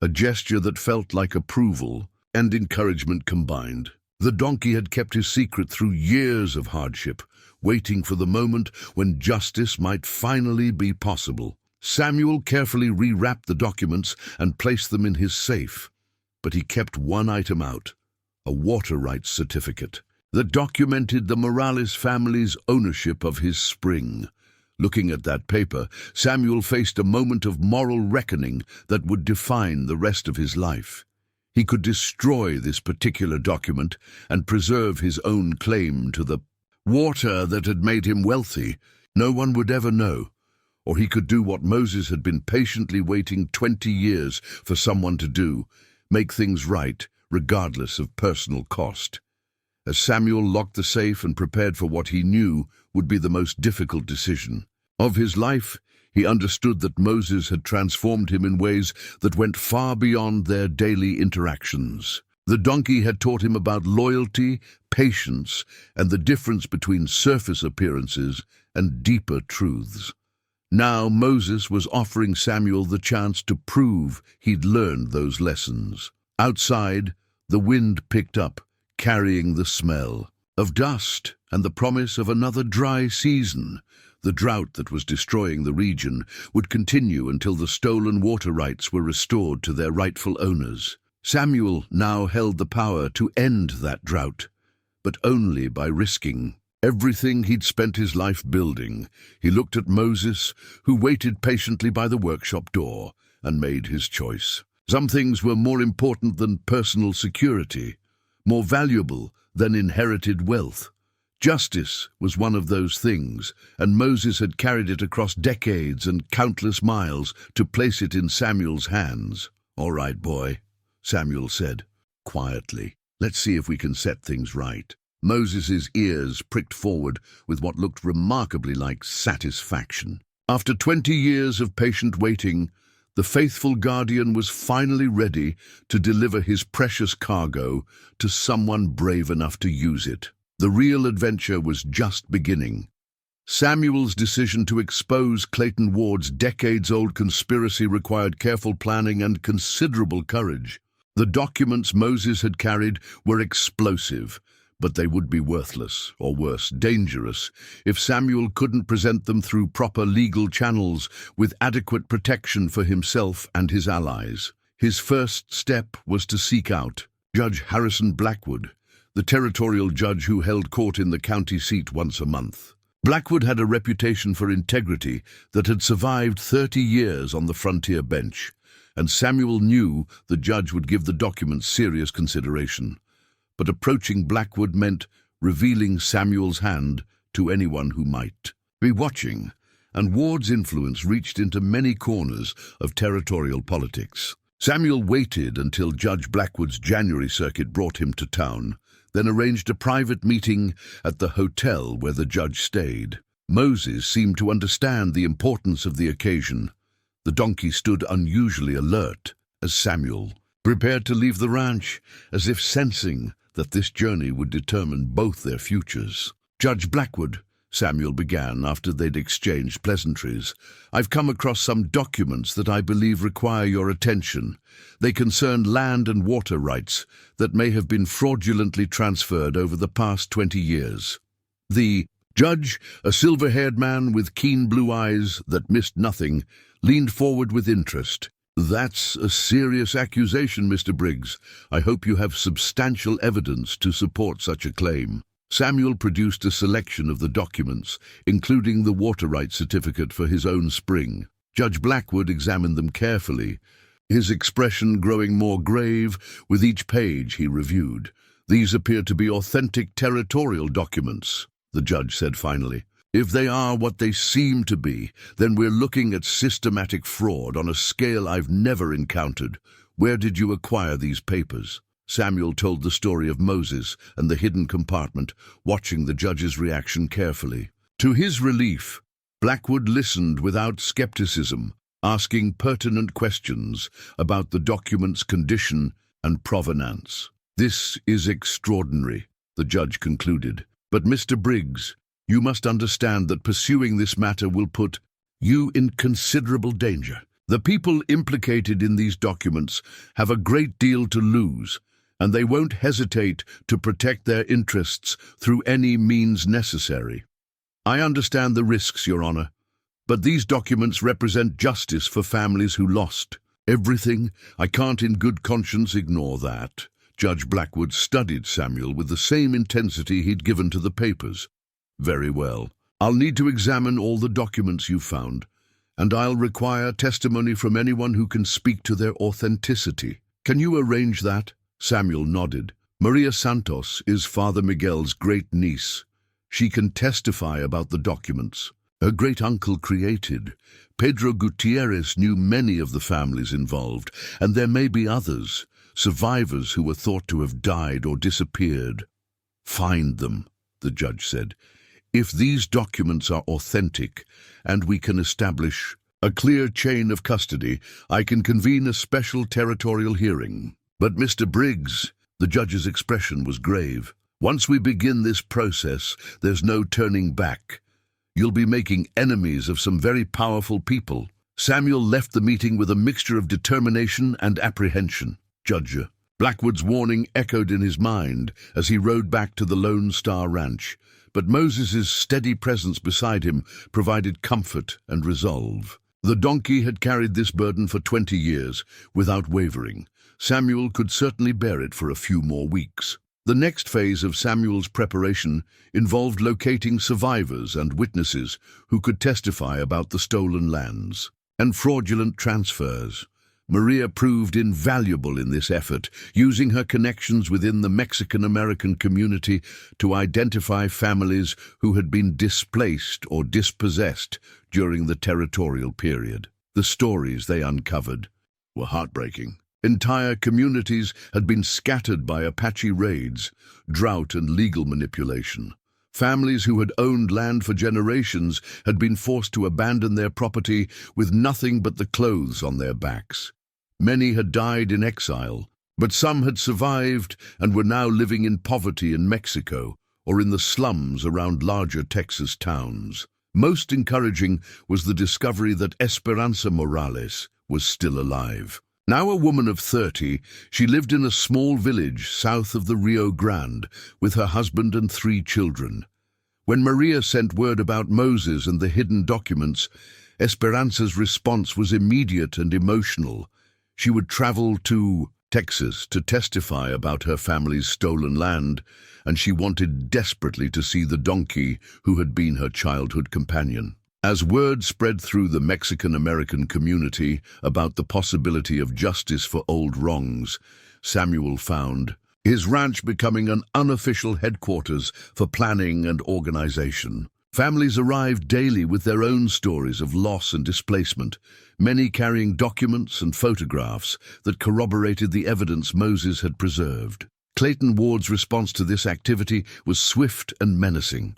a gesture that felt like approval and encouragement combined. The donkey had kept his secret through years of hardship, waiting for the moment when justice might finally be possible. Samuel carefully rewrapped the documents and placed them in his safe, but he kept one item out, a water rights certificate that documented the Morales family's ownership of his spring. Looking at that paper, Samuel faced a moment of moral reckoning that would define the rest of his life. He could destroy this particular document and preserve his own claim to the water that had made him wealthy. No one would ever know. Or he could do what Moses had been patiently waiting 20 years for someone to do, make things right, regardless of personal cost. As Samuel locked the safe and prepared for what he knew would be the most difficult decision of his life, he understood that Moses had transformed him in ways that went far beyond their daily interactions. The donkey had taught him about loyalty, patience, and the difference between surface appearances and deeper truths. Now Moses was offering Samuel the chance to prove he'd learned those lessons. Outside, the wind picked up, carrying the smell of dust and the promise of another dry season. The drought that was destroying the region would continue until the stolen water rights were restored to their rightful owners. Samuel now held the power to end that drought, but only by risking everything he'd spent his life building. He looked at Moses, who waited patiently by the workshop door, and made his choice. Some things were more important than personal security, more valuable than inherited wealth. Justice was one of those things, and Moses had carried it across decades and countless miles to place it in Samuel's hands. "All right, boy," Samuel said, quietly. "Let's see if we can set things right." Moses's ears pricked forward with what looked remarkably like satisfaction. After 20 years of patient waiting, the faithful guardian was finally ready to deliver his precious cargo to someone brave enough to use it. The real adventure was just beginning. Samuel's decision to expose Clayton Ward's decades-old conspiracy required careful planning and considerable courage. The documents Moses had carried were explosive, but they would be worthless, or worse, dangerous, if Samuel couldn't present them through proper legal channels with adequate protection for himself and his allies. His first step was to seek out Judge Harrison Blackwood, the territorial judge who held court in the county seat once a month. Blackwood had a reputation for integrity that had survived 30 years on the frontier bench, and Samuel knew the judge would give the documents serious consideration. But approaching Blackwood meant revealing Samuel's hand to anyone who might be watching, and Ward's influence reached into many corners of territorial politics. Samuel waited until Judge Blackwood's January circuit brought him to town, then arranged a private meeting at the hotel where the judge stayed. Moses seemed to understand the importance of the occasion. The donkey stood unusually alert as Samuel prepared to leave the ranch, as if sensing that this journey would determine both their futures. "Judge Blackwood," Samuel began after they'd exchanged pleasantries, "I've come across some documents that I believe require your attention. They concern land and water rights that may have been fraudulently transferred over the past 20 years. The judge, a silver-haired man with keen blue eyes that missed nothing, leaned forward with interest. "That's a serious accusation, Mr. Briggs. I hope you have substantial evidence to support such a claim." Samuel produced a selection of the documents, including the water rights certificate for his own spring. Judge Blackwood examined them carefully, his expression growing more grave with each page he reviewed. "These appear to be authentic territorial documents," the judge said finally. "If they are what they seem to be, then we're looking at systematic fraud on a scale I've never encountered. Where did you acquire these papers?" Samuel told the story of Moses and the hidden compartment, watching the judge's reaction carefully. To his relief, Blackwood listened without skepticism, asking pertinent questions about the document's condition and provenance. "This is extraordinary," the judge concluded. "But Mr. Briggs, you must understand that pursuing this matter will put you in considerable danger. The people implicated in these documents have a great deal to lose, and they won't hesitate to protect their interests through any means necessary. I understand the risks, Your Honor, but these documents represent justice for families who lost everything. I can't in good conscience ignore that. Judge Blackwood studied Samuel with the same intensity he'd given to the papers. Very well. I'll need to examine all the documents you've found, and I'll require testimony from anyone who can speak to their authenticity. Can you arrange that? Samuel nodded. Maria Santos is Father Miguel's great-niece. She can testify about the documents. Her great-uncle created. Pedro Gutierrez knew many of the families involved, and there may be others, survivors who were thought to have died or disappeared. Find them, the judge said. If these documents are authentic, and we can establish a clear chain of custody, I can convene a special territorial hearing. But Mr. Briggs, the judge's expression was grave. Once we begin this process, there's no turning back. You'll be making enemies of some very powerful people. Samuel left the meeting with a mixture of determination and apprehension. Judge Blackwood's warning echoed in his mind as he rode back to the Lone Star Ranch, but Moses's steady presence beside him provided comfort and resolve. The donkey had carried this burden for 20 years, without wavering. Samuel could certainly bear it for a few more weeks. The next phase of Samuel's preparation involved locating survivors and witnesses who could testify about the stolen lands and fraudulent transfers. Maria proved invaluable in this effort, using her connections within the Mexican-American community to identify families who had been displaced or dispossessed during the territorial period. The stories they uncovered were heartbreaking. Entire communities had been scattered by Apache raids, drought, and legal manipulation. Families who had owned land for generations had been forced to abandon their property with nothing but the clothes on their backs. Many had died in exile, but some had survived and were now living in poverty in Mexico or in the slums around larger Texas towns. Most encouraging was the discovery that Esperanza Morales was still alive. Now a woman of 30, she lived in a small village south of the Rio Grande with her husband and 3 children. When Maria sent word about Moses and the hidden documents, Esperanza's response was immediate and emotional. She would travel to Texas to testify about her family's stolen land, and she wanted desperately to see the donkey who had been her childhood companion. As word spread through the Mexican-American community about the possibility of justice for old wrongs, Samuel found his ranch becoming an unofficial headquarters for planning and organization. Families arrived daily with their own stories of loss and displacement, many carrying documents and photographs that corroborated the evidence Moses had preserved. Clayton Ward's response to this activity was swift and menacing.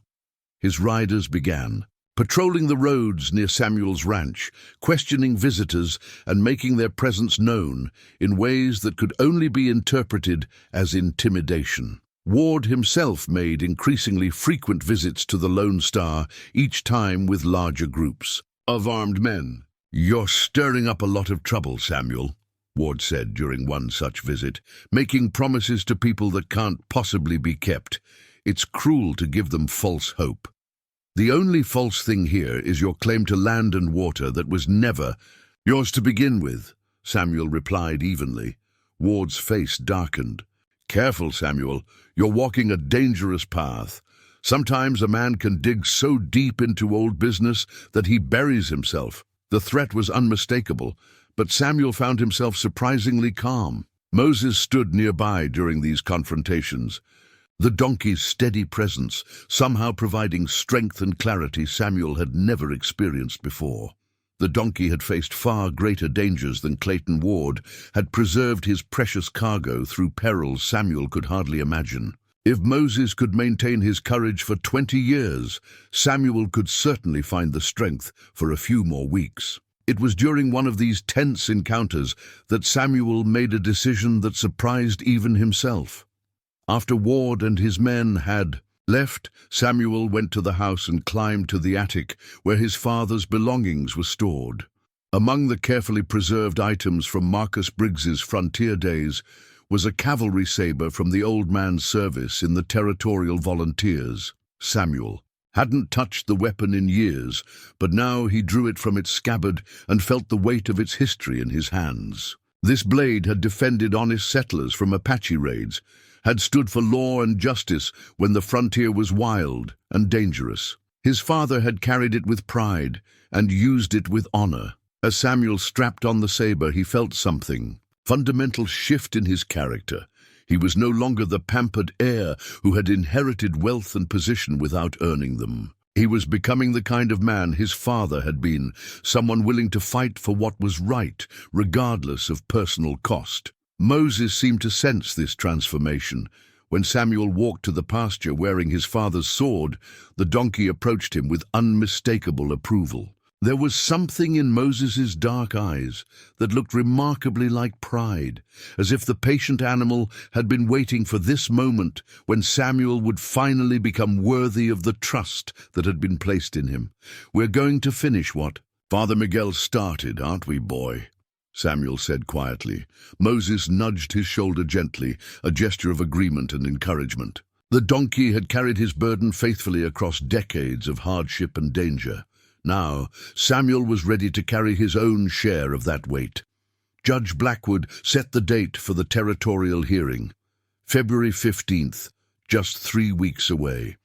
His riders began patrolling the roads near Samuel's ranch, questioning visitors and making their presence known in ways that could only be interpreted as intimidation. Ward himself made increasingly frequent visits to the Lone Star, each time with larger groups of armed men. "You're stirring up a lot of trouble, Samuel," Ward said during one such visit, "making promises to people that can't possibly be kept. It's cruel to give them false hope." "The only false thing here is your claim to land and water that was never yours to begin with," Samuel replied evenly. Ward's face darkened. "Careful, Samuel. You're walking a dangerous path. Sometimes a man can dig so deep into old business that he buries himself." The threat was unmistakable, but Samuel found himself surprisingly calm. Moses stood nearby during these confrontations, the donkey's steady presence somehow providing strength and clarity Samuel had never experienced before. The donkey had faced far greater dangers than Clayton Ward, had preserved his precious cargo through perils Samuel could hardly imagine. If Moses could maintain his courage for 20 years, Samuel could certainly find the strength for a few more weeks. It was during one of these tense encounters that Samuel made a decision that surprised even himself. After Ward and his men had Left, Samuel went to the house and climbed to the attic where his father's belongings were stored. Among the carefully preserved items from Marcus Briggs's frontier days was a cavalry saber from the old man's service in the Territorial Volunteers. Samuel hadn't touched the weapon in years, but now he drew it from its scabbard and felt the weight of its history in his hands. This blade had defended honest settlers from Apache raids, had stood for law and justice when the frontier was wild and dangerous. His father had carried it with pride and used it with honor. As Samuel strapped on the saber, he felt something, fundamental shift in his character. He was no longer the pampered heir who had inherited wealth and position without earning them. He was becoming the kind of man his father had been, someone willing to fight for what was right, regardless of personal cost. Moses seemed to sense this transformation. When Samuel walked to the pasture wearing his father's sword, the donkey approached him with unmistakable approval. There was something in Moses's dark eyes that looked remarkably like pride, as if the patient animal had been waiting for this moment when Samuel would finally become worthy of the trust that had been placed in him. "We're going to finish what Father Miguel started, aren't we, boy?" Samuel said quietly. Moses nudged his shoulder gently, a gesture of agreement and encouragement. The donkey had carried his burden faithfully across decades of hardship and danger. Now, Samuel was ready to carry his own share of that weight. Judge Blackwood set the date for the territorial hearing, February 15th, just 3 weeks away.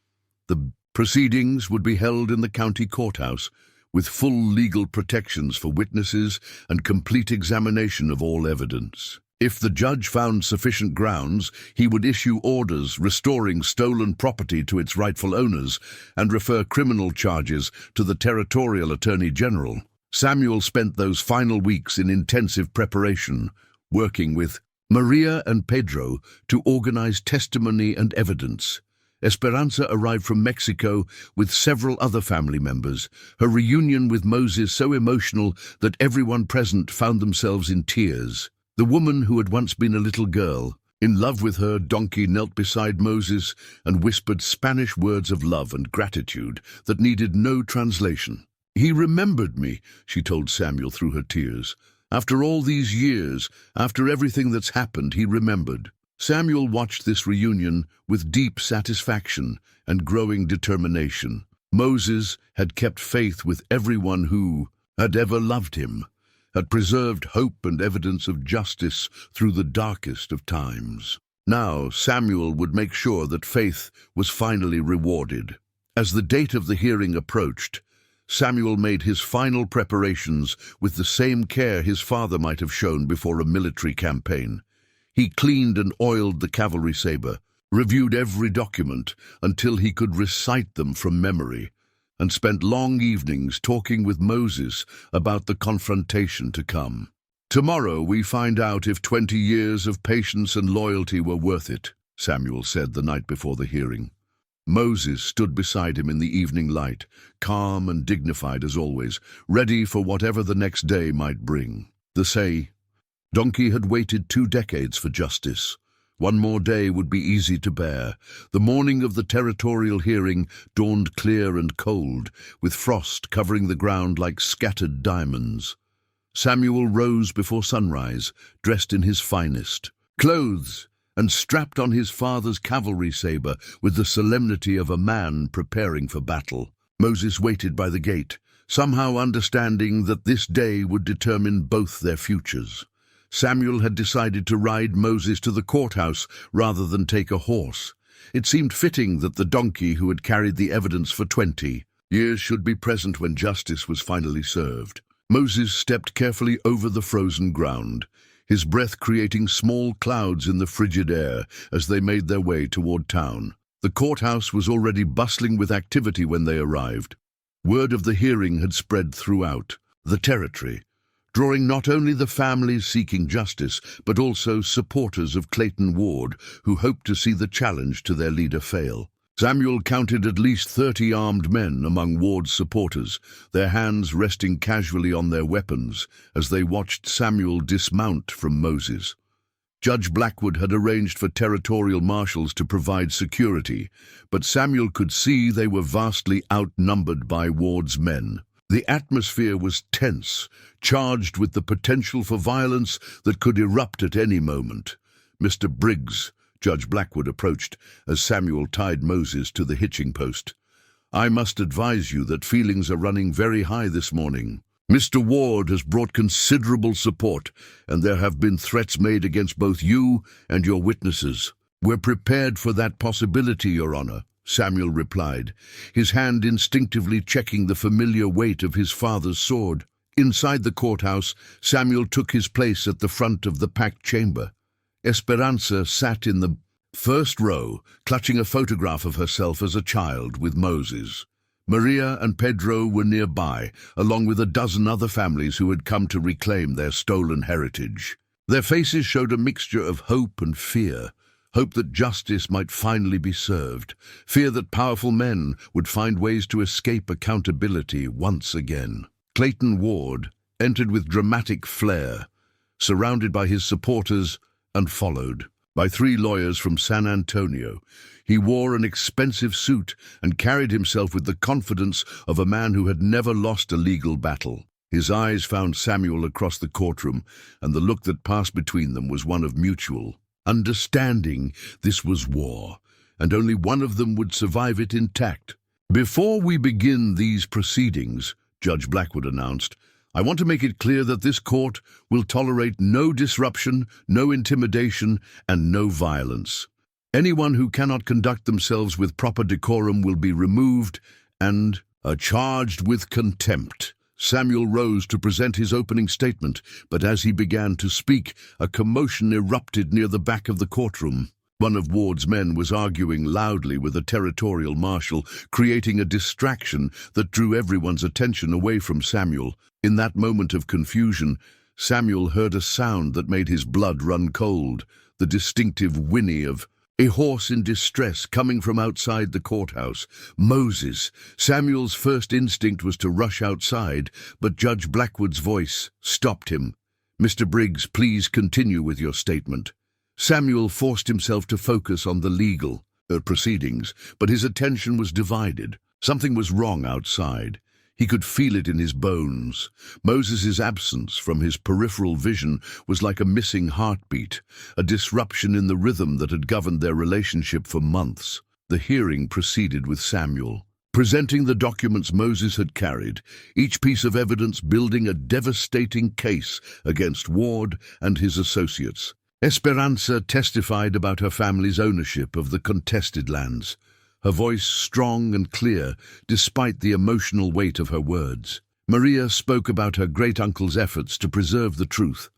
The proceedings would be held in the county courthouse, with full legal protections for witnesses and complete examination of all evidence. If the judge found sufficient grounds, he would issue orders restoring stolen property to its rightful owners and refer criminal charges to the territorial attorney general. Samuel spent those final weeks in intensive preparation, working with Maria and Pedro to organize testimony and evidence. Esperanza arrived from Mexico with several other family members, her reunion with Moses so emotional that everyone present found themselves in tears. The woman who had once been a little girl, in love with her donkey, knelt beside Moses and whispered Spanish words of love and gratitude that needed no translation. "He remembered me," she told Samuel through her tears. "After all these years, after everything that's happened, he remembered." Samuel watched this reunion with deep satisfaction and growing determination. Moses had kept faith with everyone who had ever loved him, had preserved hope and evidence of justice through the darkest of times. Now Samuel would make sure that faith was finally rewarded. As the date of the hearing approached, Samuel made his final preparations with the same care his father might have shown before a military campaign. He cleaned and oiled the cavalry saber, reviewed every document until he could recite them from memory, and spent long evenings talking with Moses about the confrontation to come. "Tomorrow we find out if 20 years of patience and loyalty were worth it," Samuel said the night before the hearing. Moses stood beside him in the evening light, calm and dignified as always, ready for whatever the next day might bring. The donkey had waited 2 decades for justice. One more day would be easy to bear. The morning of the territorial hearing dawned clear and cold, with frost covering the ground like scattered diamonds. Samuel rose before sunrise, dressed in his finest clothes, and strapped on his father's cavalry saber with the solemnity of a man preparing for battle. Moses waited by the gate, somehow understanding that this day would determine both their futures. Samuel had decided to ride Moses to the courthouse rather than take a horse. It seemed fitting that the donkey who had carried the evidence for 20 years should be present when justice was finally served. Moses stepped carefully over the frozen ground, his breath creating small clouds in the frigid air as they made their way toward town. The courthouse was already bustling with activity when they arrived. Word of the hearing had spread throughout the territory, drawing not only the families seeking justice, but also supporters of Clayton Ward who hoped to see the challenge to their leader fail. Samuel counted at least 30 armed men among Ward's supporters, their hands resting casually on their weapons as they watched Samuel dismount from Moses. Judge Blackwood had arranged for territorial marshals to provide security, but Samuel could see they were vastly outnumbered by Ward's men. The atmosphere was tense, charged with the potential for violence that could erupt at any moment. "Mr. Briggs," Judge Blackwood approached as Samuel tied Moses to the hitching post. "I must advise you that feelings are running very high this morning. Mr. Ward has brought considerable support, and there have been threats made against both you and your witnesses." "We're prepared for that possibility, Your Honor," Samuel replied, his hand instinctively checking the familiar weight of his father's sword. Inside the courthouse, Samuel took his place at the front of the packed chamber. Esperanza sat in the first row, clutching a photograph of herself as a child with Moses. Maria and Pedro were nearby, along with a dozen other families who had come to reclaim their stolen heritage. Their faces showed a mixture of hope and fear. Hope that justice might finally be served. Fear that powerful men would find ways to escape accountability once again. Clayton Ward entered with dramatic flair, surrounded by his supporters and followed by 3 lawyers from San Antonio. He wore an expensive suit and carried himself with the confidence of a man who had never lost a legal battle. His eyes found Samuel across the courtroom, and the look that passed between them was one of mutual understanding. This was war, and only one of them would survive it intact. "Before we begin these proceedings," Judge Blackwood announced, "I want to make it clear that this court will tolerate no disruption, no intimidation, and no violence. Anyone who cannot conduct themselves with proper decorum will be removed and charged with contempt." Samuel rose to present his opening statement, but as he began to speak, a commotion erupted near the back of the courtroom. One of Ward's men was arguing loudly with a territorial marshal, creating a distraction that drew everyone's attention away from Samuel. In that moment of confusion, Samuel heard a sound that made his blood run cold, the distinctive whinny of a horse in distress coming from outside the courthouse. Moses! Samuel's first instinct was to rush outside, but Judge Blackwood's voice stopped him. "Mr. Briggs, please continue with your statement." Samuel forced himself to focus on the legal proceedings, but his attention was divided. Something was wrong outside. He could feel it in his bones. Moses' absence from his peripheral vision was like a missing heartbeat, a disruption in the rhythm that had governed their relationship for months. The hearing proceeded with Samuel, presenting the documents Moses had carried, each piece of evidence building a devastating case against Ward and his associates. Esperanza testified about her family's ownership of the contested lands, her voice strong and clear despite the emotional weight of her words. Maria spoke about her great-uncle's efforts to preserve the truth,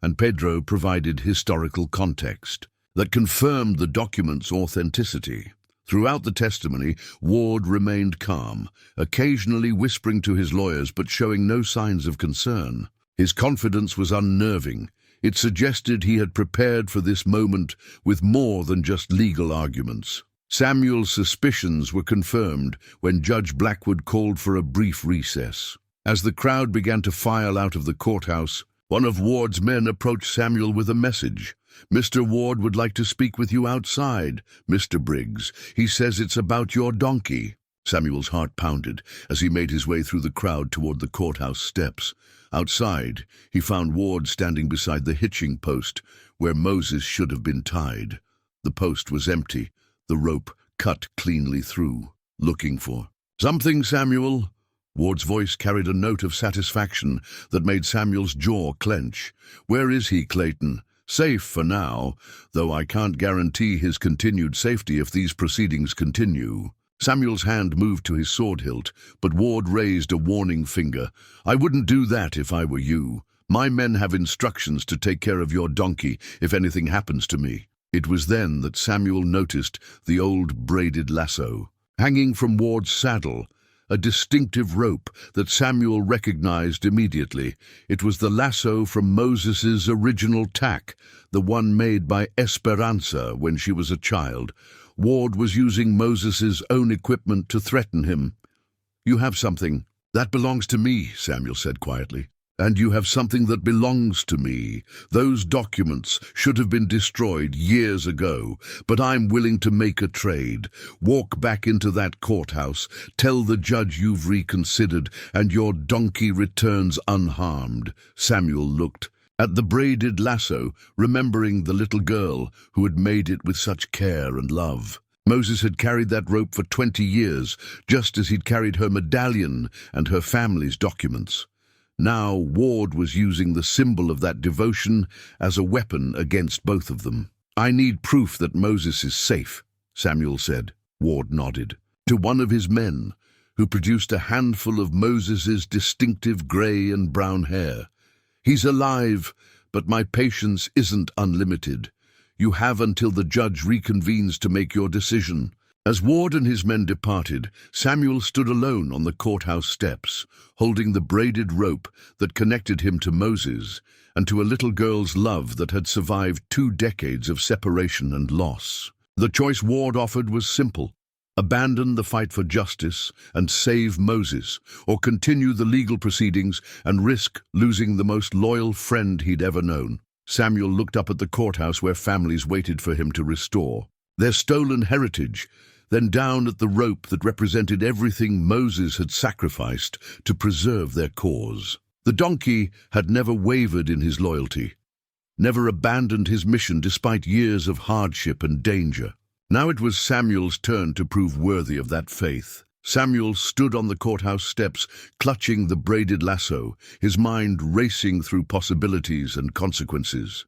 and Pedro provided historical context that confirmed the document's authenticity. Throughout the testimony, Ward remained calm, occasionally whispering to his lawyers but showing no signs of concern. His confidence was unnerving. It suggested he had prepared for this moment with more than just legal arguments. Samuel's suspicions were confirmed when Judge Blackwood called for a brief recess. As the crowd began to file out of the courthouse, one of Ward's men approached Samuel with a message. "Mr. Ward would like to speak with you outside, Mr. Briggs. He says it's about your donkey." Samuel's heart pounded as he made his way through the crowd toward the courthouse steps. Outside, he found Ward standing beside the hitching post where Moses should have been tied. The post was empty, the rope cut cleanly through. "Looking for something, Samuel?" Ward's voice carried a note of satisfaction that made Samuel's jaw clench. "Where is he, Clayton?" "Safe for now, though I can't guarantee his continued safety if these proceedings continue." Samuel's hand moved to his sword hilt, but Ward raised a warning finger. "I wouldn't do that if I were you. My men have instructions to take care of your donkey if anything happens to me." It was then that Samuel noticed the old braided lasso hanging from Ward's saddle, a distinctive rope that Samuel recognized immediately. It was the lasso from Moses's original tack, the one made by Esperanza when she was a child. Ward was using Moses's own equipment to threaten him. "You have something." "That belongs to me," Samuel said quietly. And you have something that belongs to me. Those documents should have been destroyed years ago, but I'm willing to make a trade. Walk back into that courthouse, tell the judge you've reconsidered, and your donkey returns unharmed." Samuel looked at the braided lasso, remembering the little girl who had made it with such care and love. Moses had carried that rope for 20 years, just as he'd carried her medallion and her family's documents. Now Ward was using the symbol of that devotion as a weapon against both of them. "I need proof that Moses is safe," Samuel said. Ward nodded. To one of his men, who produced a handful of Moses's distinctive grey and brown hair. "He's alive, but my patience isn't unlimited. You have until the judge reconvenes to make your decision." As Ward and his men departed, Samuel stood alone on the courthouse steps, holding the braided rope that connected him to Moses and to a little girl's love that had survived 2 decades of separation and loss. The choice Ward offered was simple: abandon the fight for justice and save Moses, or continue the legal proceedings and risk losing the most loyal friend he'd ever known. Samuel looked up at the courthouse where families waited for him to restore their stolen heritage, then down at the rope that represented everything Moses had sacrificed to preserve their cause. The donkey had never wavered in his loyalty, never abandoned his mission despite years of hardship and danger. Now it was Samuel's turn to prove worthy of that faith. Samuel stood on the courthouse steps, clutching the braided lasso, his mind racing through possibilities and consequences.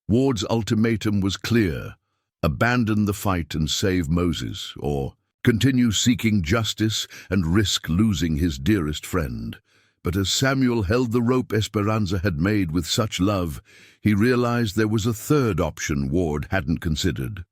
Ward's ultimatum was clear: abandon the fight and save Moses, or continue seeking justice and risk losing his dearest friend. But as Samuel held the rope Esperanza had made with such love, he realized there was a third option Ward hadn't considered.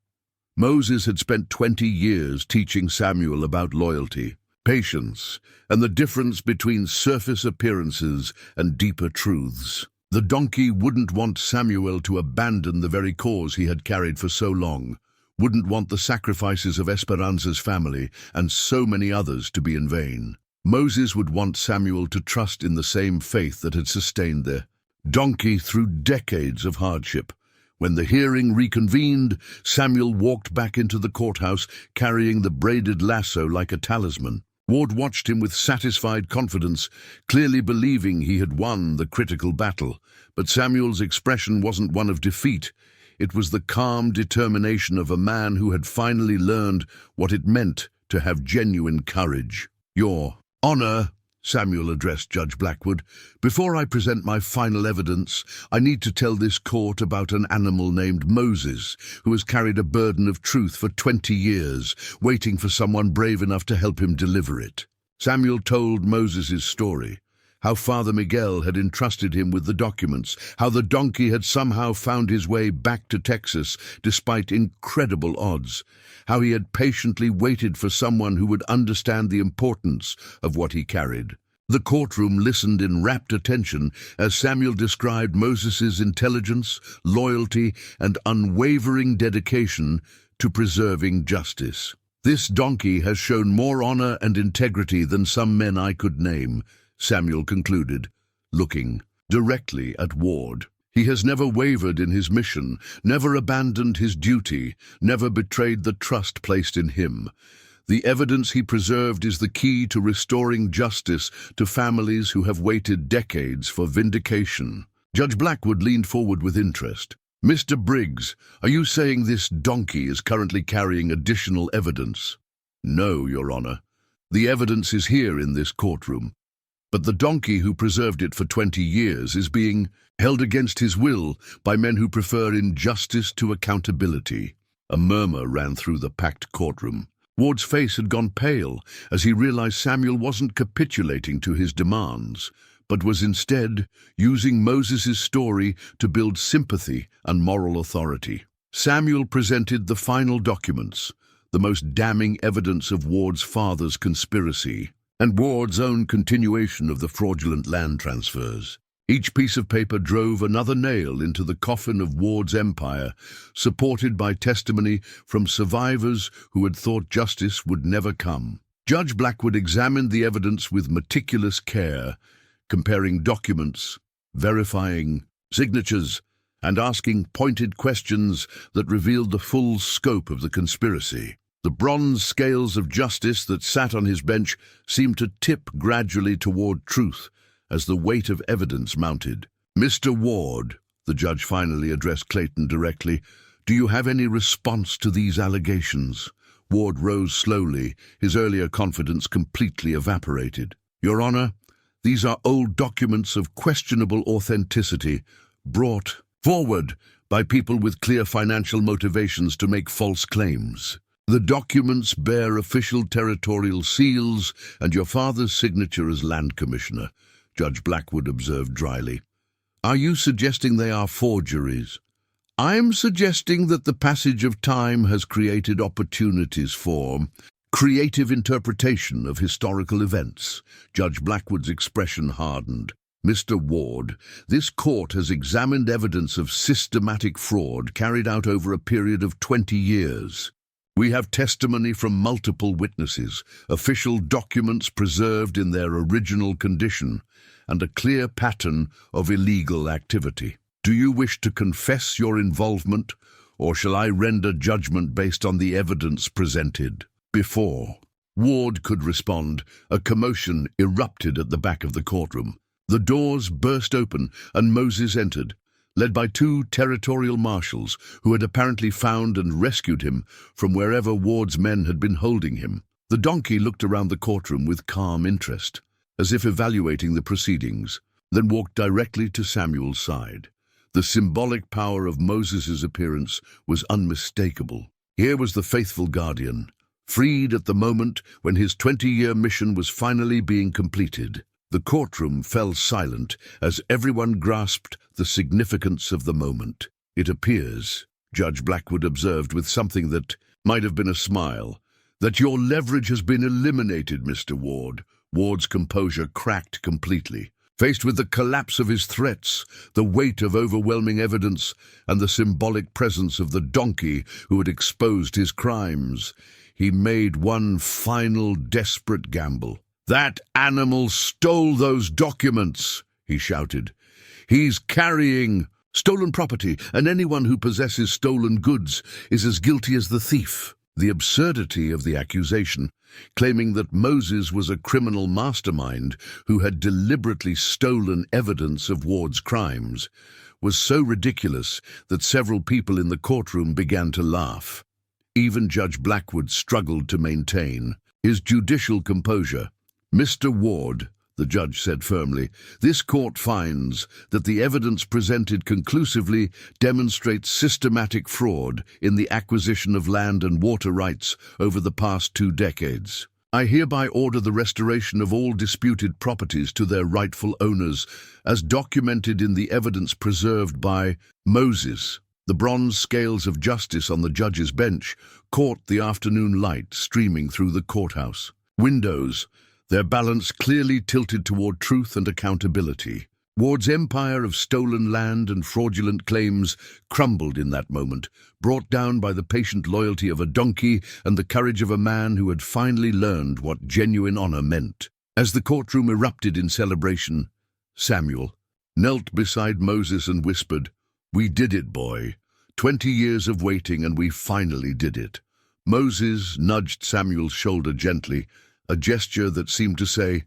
Moses had spent 20 years teaching Samuel about loyalty, patience, and the difference between surface appearances and deeper truths. The donkey wouldn't want Samuel to abandon the very cause he had carried for so long, wouldn't want the sacrifices of Esperanza's family and so many others to be in vain. Moses would want Samuel to trust in the same faith that had sustained their donkey through decades of hardship. When the hearing reconvened, Samuel walked back into the courthouse, carrying the braided lasso like a talisman. Ward watched him with satisfied confidence, clearly believing he had won the critical battle. But Samuel's expression wasn't one of defeat. It was the calm determination of a man who had finally learned what it meant to have genuine courage. "Your Honor," Samuel addressed Judge Blackwood, "before I present my final evidence, I need to tell this court about an animal named Moses, who has carried a burden of truth for 20 years, waiting for someone brave enough to help him deliver it." Samuel told Moses' story, how Father Miguel had entrusted him with the documents, how the donkey had somehow found his way back to Texas despite incredible odds, how he had patiently waited for someone who would understand the importance of what he carried. The courtroom listened in rapt attention as Samuel described Moses' intelligence, loyalty, and unwavering dedication to preserving justice. "This donkey has shown more honor and integrity than some men I could name," Samuel concluded, looking directly at Ward. "He has never wavered in his mission, never abandoned his duty, never betrayed the trust placed in him. The evidence he preserved is the key to restoring justice to families who have waited decades for vindication." Judge Blackwood leaned forward with interest. "Mr. Briggs, are you saying this donkey is currently carrying additional evidence?" "No, Your Honor. The evidence is here in this courtroom. But the donkey who preserved it for 20 years is being held against his will by men who prefer injustice to accountability." A murmur ran through the packed courtroom. Ward's face had gone pale as he realized Samuel wasn't capitulating to his demands, but was instead using Moses' story to build sympathy and moral authority. Samuel presented the final documents, the most damning evidence of Ward's father's conspiracy, and Ward's own continuation of the fraudulent land transfers. Each piece of paper drove another nail into the coffin of Ward's empire, supported by testimony from survivors who had thought justice would never come. Judge Blackwood examined the evidence with meticulous care, comparing documents, verifying signatures, and asking pointed questions that revealed the full scope of the conspiracy. The bronze scales of justice that sat on his bench seemed to tip gradually toward truth as the weight of evidence mounted. "Mr. Ward," the judge finally addressed Clayton directly, "do you have any response to these allegations?" Ward rose slowly, his earlier confidence completely evaporated. "Your Honor, these are old documents of questionable authenticity, brought forward by people with clear financial motivations to make false claims. The documents bear official territorial seals and your father's signature as land commissioner," Judge Blackwood observed dryly. "Are you suggesting they are forgeries?" "I'm suggesting that the passage of time has created opportunities for creative interpretation of historical events." Judge Blackwood's expression hardened. "Mr. Ward, this court has examined evidence of systematic fraud carried out over a period of 20 years. We have testimony from multiple witnesses, official documents preserved in their original condition, and a clear pattern of illegal activity. Do you wish to confess your involvement, or shall I render judgment based on the evidence presented?" Before Ward could respond, a commotion erupted at the back of the courtroom. The doors burst open, and Moses entered, led by 2 territorial marshals who had apparently found and rescued him from wherever Ward's men had been holding him. The donkey looked around the courtroom with calm interest, as if evaluating the proceedings, then walked directly to Samuel's side. The symbolic power of Moses's appearance was unmistakable. Here was the faithful guardian, freed at the moment when his 20-year mission was finally being completed. The courtroom fell silent as everyone grasped the significance of the moment. "It appears," Judge Blackwood observed with something that might have been a smile, "that your leverage has been eliminated, Mr. Ward." Ward's composure cracked completely. Faced with the collapse of his threats, the weight of overwhelming evidence, and the symbolic presence of the donkey who had exposed his crimes, he made one final desperate gamble. "That animal stole those documents," he shouted. "He's carrying stolen property, and anyone who possesses stolen goods is as guilty as the thief." The absurdity of the accusation, claiming that Moses was a criminal mastermind who had deliberately stolen evidence of Ward's crimes, was so ridiculous that several people in the courtroom began to laugh. Even Judge Blackwood struggled to maintain his judicial composure. "Mr. Ward," the judge said firmly, "this court finds that the evidence presented conclusively demonstrates systematic fraud in the acquisition of land and water rights over the past 2 decades. I hereby order the restoration of all disputed properties to their rightful owners, as documented in the evidence preserved by Moses." The bronze scales of justice on the judge's bench caught the afternoon light streaming through the courthouse. Windows, their balance clearly tilted toward truth and accountability. Ward's empire of stolen land and fraudulent claims crumbled in that moment, brought down by the patient loyalty of a donkey and the courage of a man who had finally learned what genuine honor meant. As the courtroom erupted in celebration, Samuel knelt beside Moses and whispered, "We did it, boy. 20 years of waiting, and we finally did it." Moses nudged Samuel's shoulder gently, a gesture that seemed to say,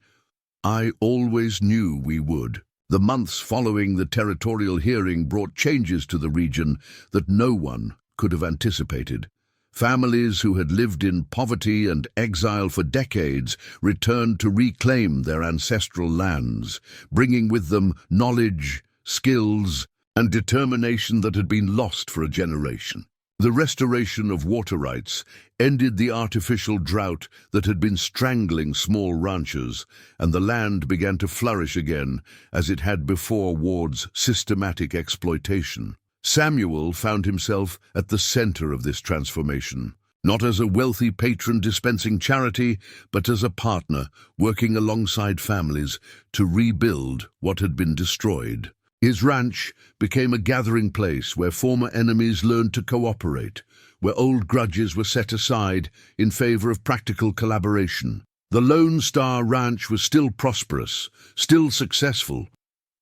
"I always knew we would." The months following the territorial hearing brought changes to the region that no one could have anticipated. Families who had lived in poverty and exile for decades returned to reclaim their ancestral lands, bringing with them knowledge, skills, and determination that had been lost for a generation. The restoration of water rights ended the artificial drought that had been strangling small ranchers, and the land began to flourish again as it had before Ward's systematic exploitation. Samuel found himself at the center of this transformation, not as a wealthy patron dispensing charity, but as a partner working alongside families to rebuild what had been destroyed. His ranch became a gathering place where former enemies learned to cooperate, where old grudges were set aside in favor of practical collaboration. The Lone Star Ranch was still prosperous, still successful,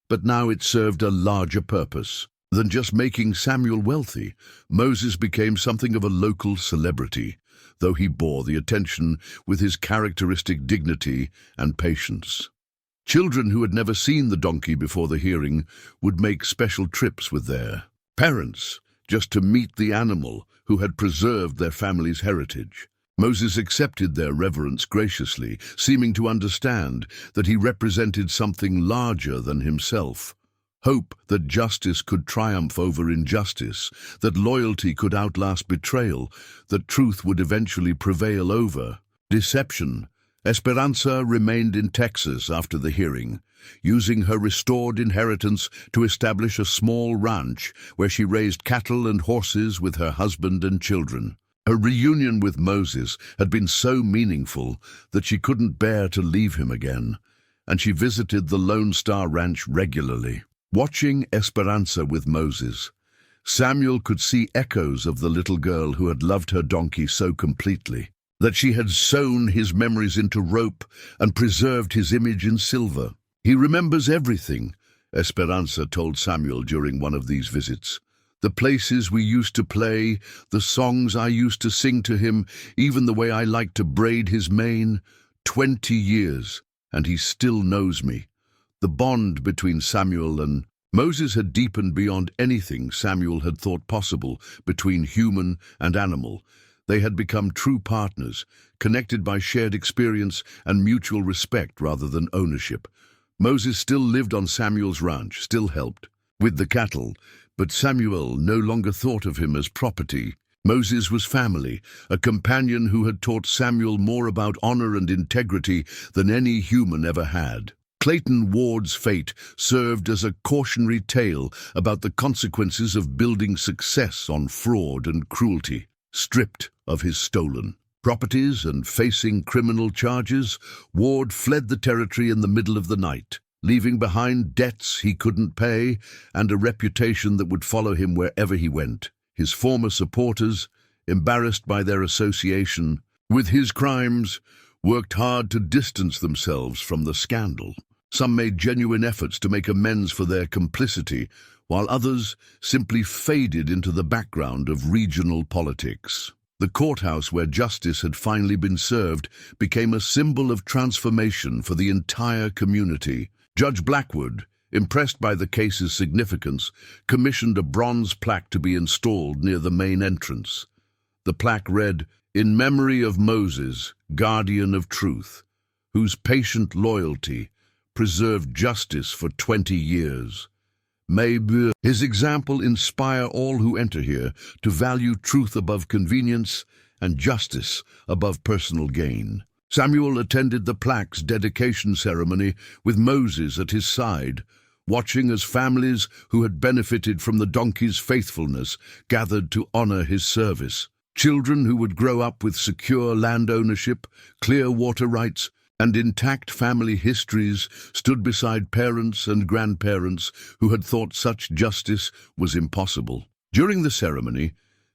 but now it served a larger purpose. Than just making Samuel wealthy, Moses became something of a local celebrity, though he bore the attention with his characteristic dignity and patience. Children who had never seen the donkey before the hearing would make special trips with their parents just to meet the animal who had preserved their family's heritage. Moses accepted their reverence graciously, seeming to understand that he represented something larger than himself. Hope that justice could triumph over injustice, that loyalty could outlast betrayal, that truth would eventually prevail over deception. Esperanza remained in Texas after the hearing, using her restored inheritance to establish a small ranch where she raised cattle and horses with her husband and children. Her reunion with Moses had been so meaningful that she couldn't bear to leave him again, and she visited the Lone Star Ranch regularly. Watching Esperanza with Moses, Samuel could see echoes of the little girl who had loved her donkey so completely that she had sewn his memories into rope and preserved his image in silver. "He remembers everything," Esperanza told Samuel during one of these visits. "The places we used to play, the songs I used to sing to him, even the way I liked to braid his mane. 20 years, and he still knows me." The bond between Samuel and Moses had deepened beyond anything Samuel had thought possible between human and animal. They had become true partners, connected by shared experience and mutual respect rather than ownership. Moses still lived on Samuel's ranch, still helped with the cattle, but Samuel no longer thought of him as property. Moses was family, a companion who had taught Samuel more about honor and integrity than any human ever had. Clayton Ward's fate served as a cautionary tale about the consequences of building success on fraud and cruelty. Stripped of his stolen properties and facing criminal charges, Ward fled the territory in the middle of the night, leaving behind debts he couldn't pay and a reputation that would follow him wherever he went. His former supporters, embarrassed by their association with his crimes, worked hard to distance themselves from the scandal. Some made genuine efforts to make amends for their complicity, while others simply faded into the background of regional politics. The courthouse where justice had finally been served became a symbol of transformation for the entire community. Judge Blackwood, impressed by the case's significance, commissioned a bronze plaque to be installed near the main entrance. The plaque read, "In memory of Moses, guardian of truth, whose patient loyalty preserved justice for 20 years. May his example inspire all who enter here to value truth above convenience and justice above personal gain." Samuel attended the plaque's dedication ceremony with Moses at his side, watching as families who had benefited from the donkey's faithfulness gathered to honor his service. Children who would grow up with secure land ownership, clear water rights, and intact family histories stood beside parents and grandparents who had thought such justice was impossible. During the ceremony,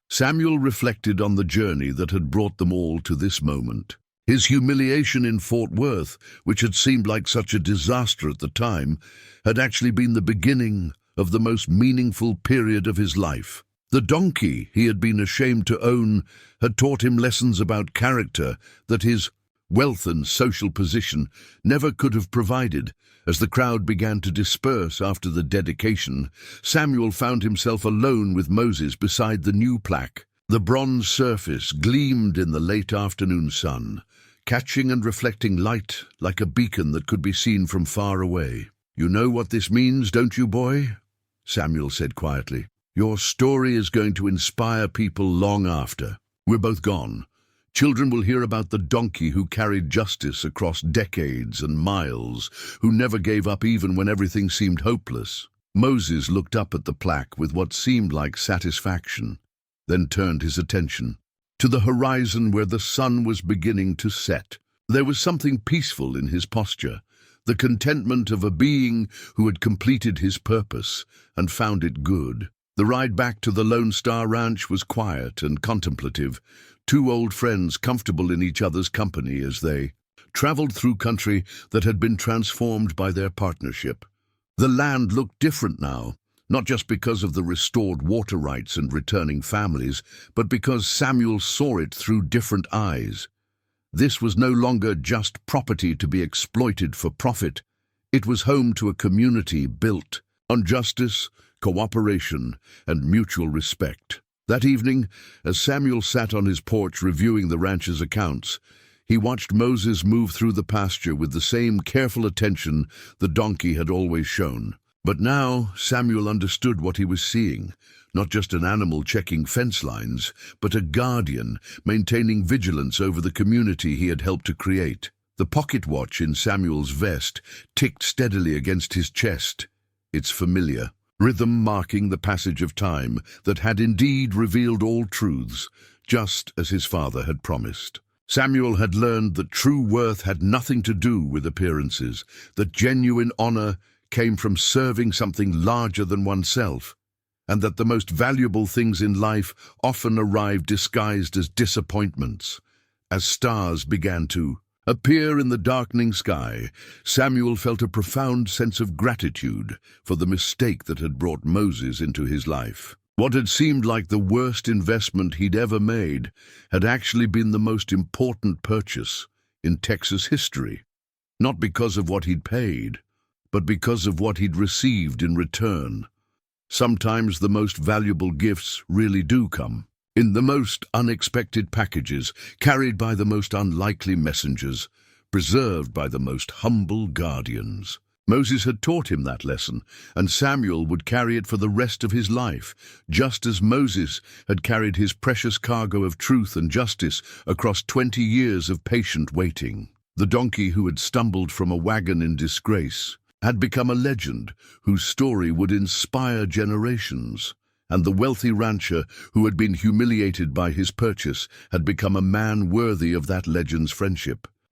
Samuel reflected on the journey that had brought them all to this moment. His humiliation in Fort Worth, which had seemed like such a disaster at the time, had actually been the beginning of the most meaningful period of his life. The donkey he had been ashamed to own had taught him lessons about character that his wealth and social position never could have provided. As the crowd began to disperse after the dedication, Samuel found himself alone with Moses beside the new plaque. The bronze surface gleamed in the late afternoon sun, catching and reflecting light like a beacon that could be seen from far away. "You know what this means, don't you, boy?" Samuel said quietly. "Your story is going to inspire people long after we're both gone. Children will hear about the donkey who carried justice across decades and miles, who never gave up even when everything seemed hopeless." Moses looked up at the plaque with what seemed like satisfaction, then turned his attention to the horizon where the sun was beginning to set. There was something peaceful in his posture, the contentment of a being who had completed his purpose and found it good. The ride back to the Lone Star Ranch was quiet and contemplative, two old friends comfortable in each other's company as they traveled through country that had been transformed by their partnership. The land looked different now, not just because of the restored water rights and returning families, but because Samuel saw it through different eyes. This was no longer just property to be exploited for profit. It was home to a community built on justice, cooperation, and mutual respect. That evening, as Samuel sat on his porch reviewing the ranch's accounts, he watched Moses move through the pasture with the same careful attention the donkey had always shown. But now Samuel understood what he was seeing, not just an animal checking fence lines, but a guardian maintaining vigilance over the community he had helped to create. The pocket watch in Samuel's vest ticked steadily against his chest, its familiar rhythm marking the passage of time that had indeed revealed all truths, just as his father had promised. Samuel had learned that true worth had nothing to do with appearances, that genuine honor came from serving something larger than oneself, and that the most valuable things in life often arrive disguised as disappointments. As stars began to appear in the darkening sky, Samuel felt a profound sense of gratitude for the mistake that had brought Moses into his life. What had seemed like the worst investment he'd ever made had actually been the most important purchase in Texas history, not because of what he'd paid, but because of what he'd received in return. Sometimes the most valuable gifts really do come in the most unexpected packages, carried by the most unlikely messengers, preserved by the most humble guardians. Moses had taught him that lesson, and Samuel would carry it for the rest of his life, just as Moses had carried his precious cargo of truth and justice across 20 years of patient waiting. The donkey who had stumbled from a wagon in disgrace had become a legend whose story would inspire generations, and the wealthy rancher who had been humiliated by his purchase had become a man worthy of that legend's friendship.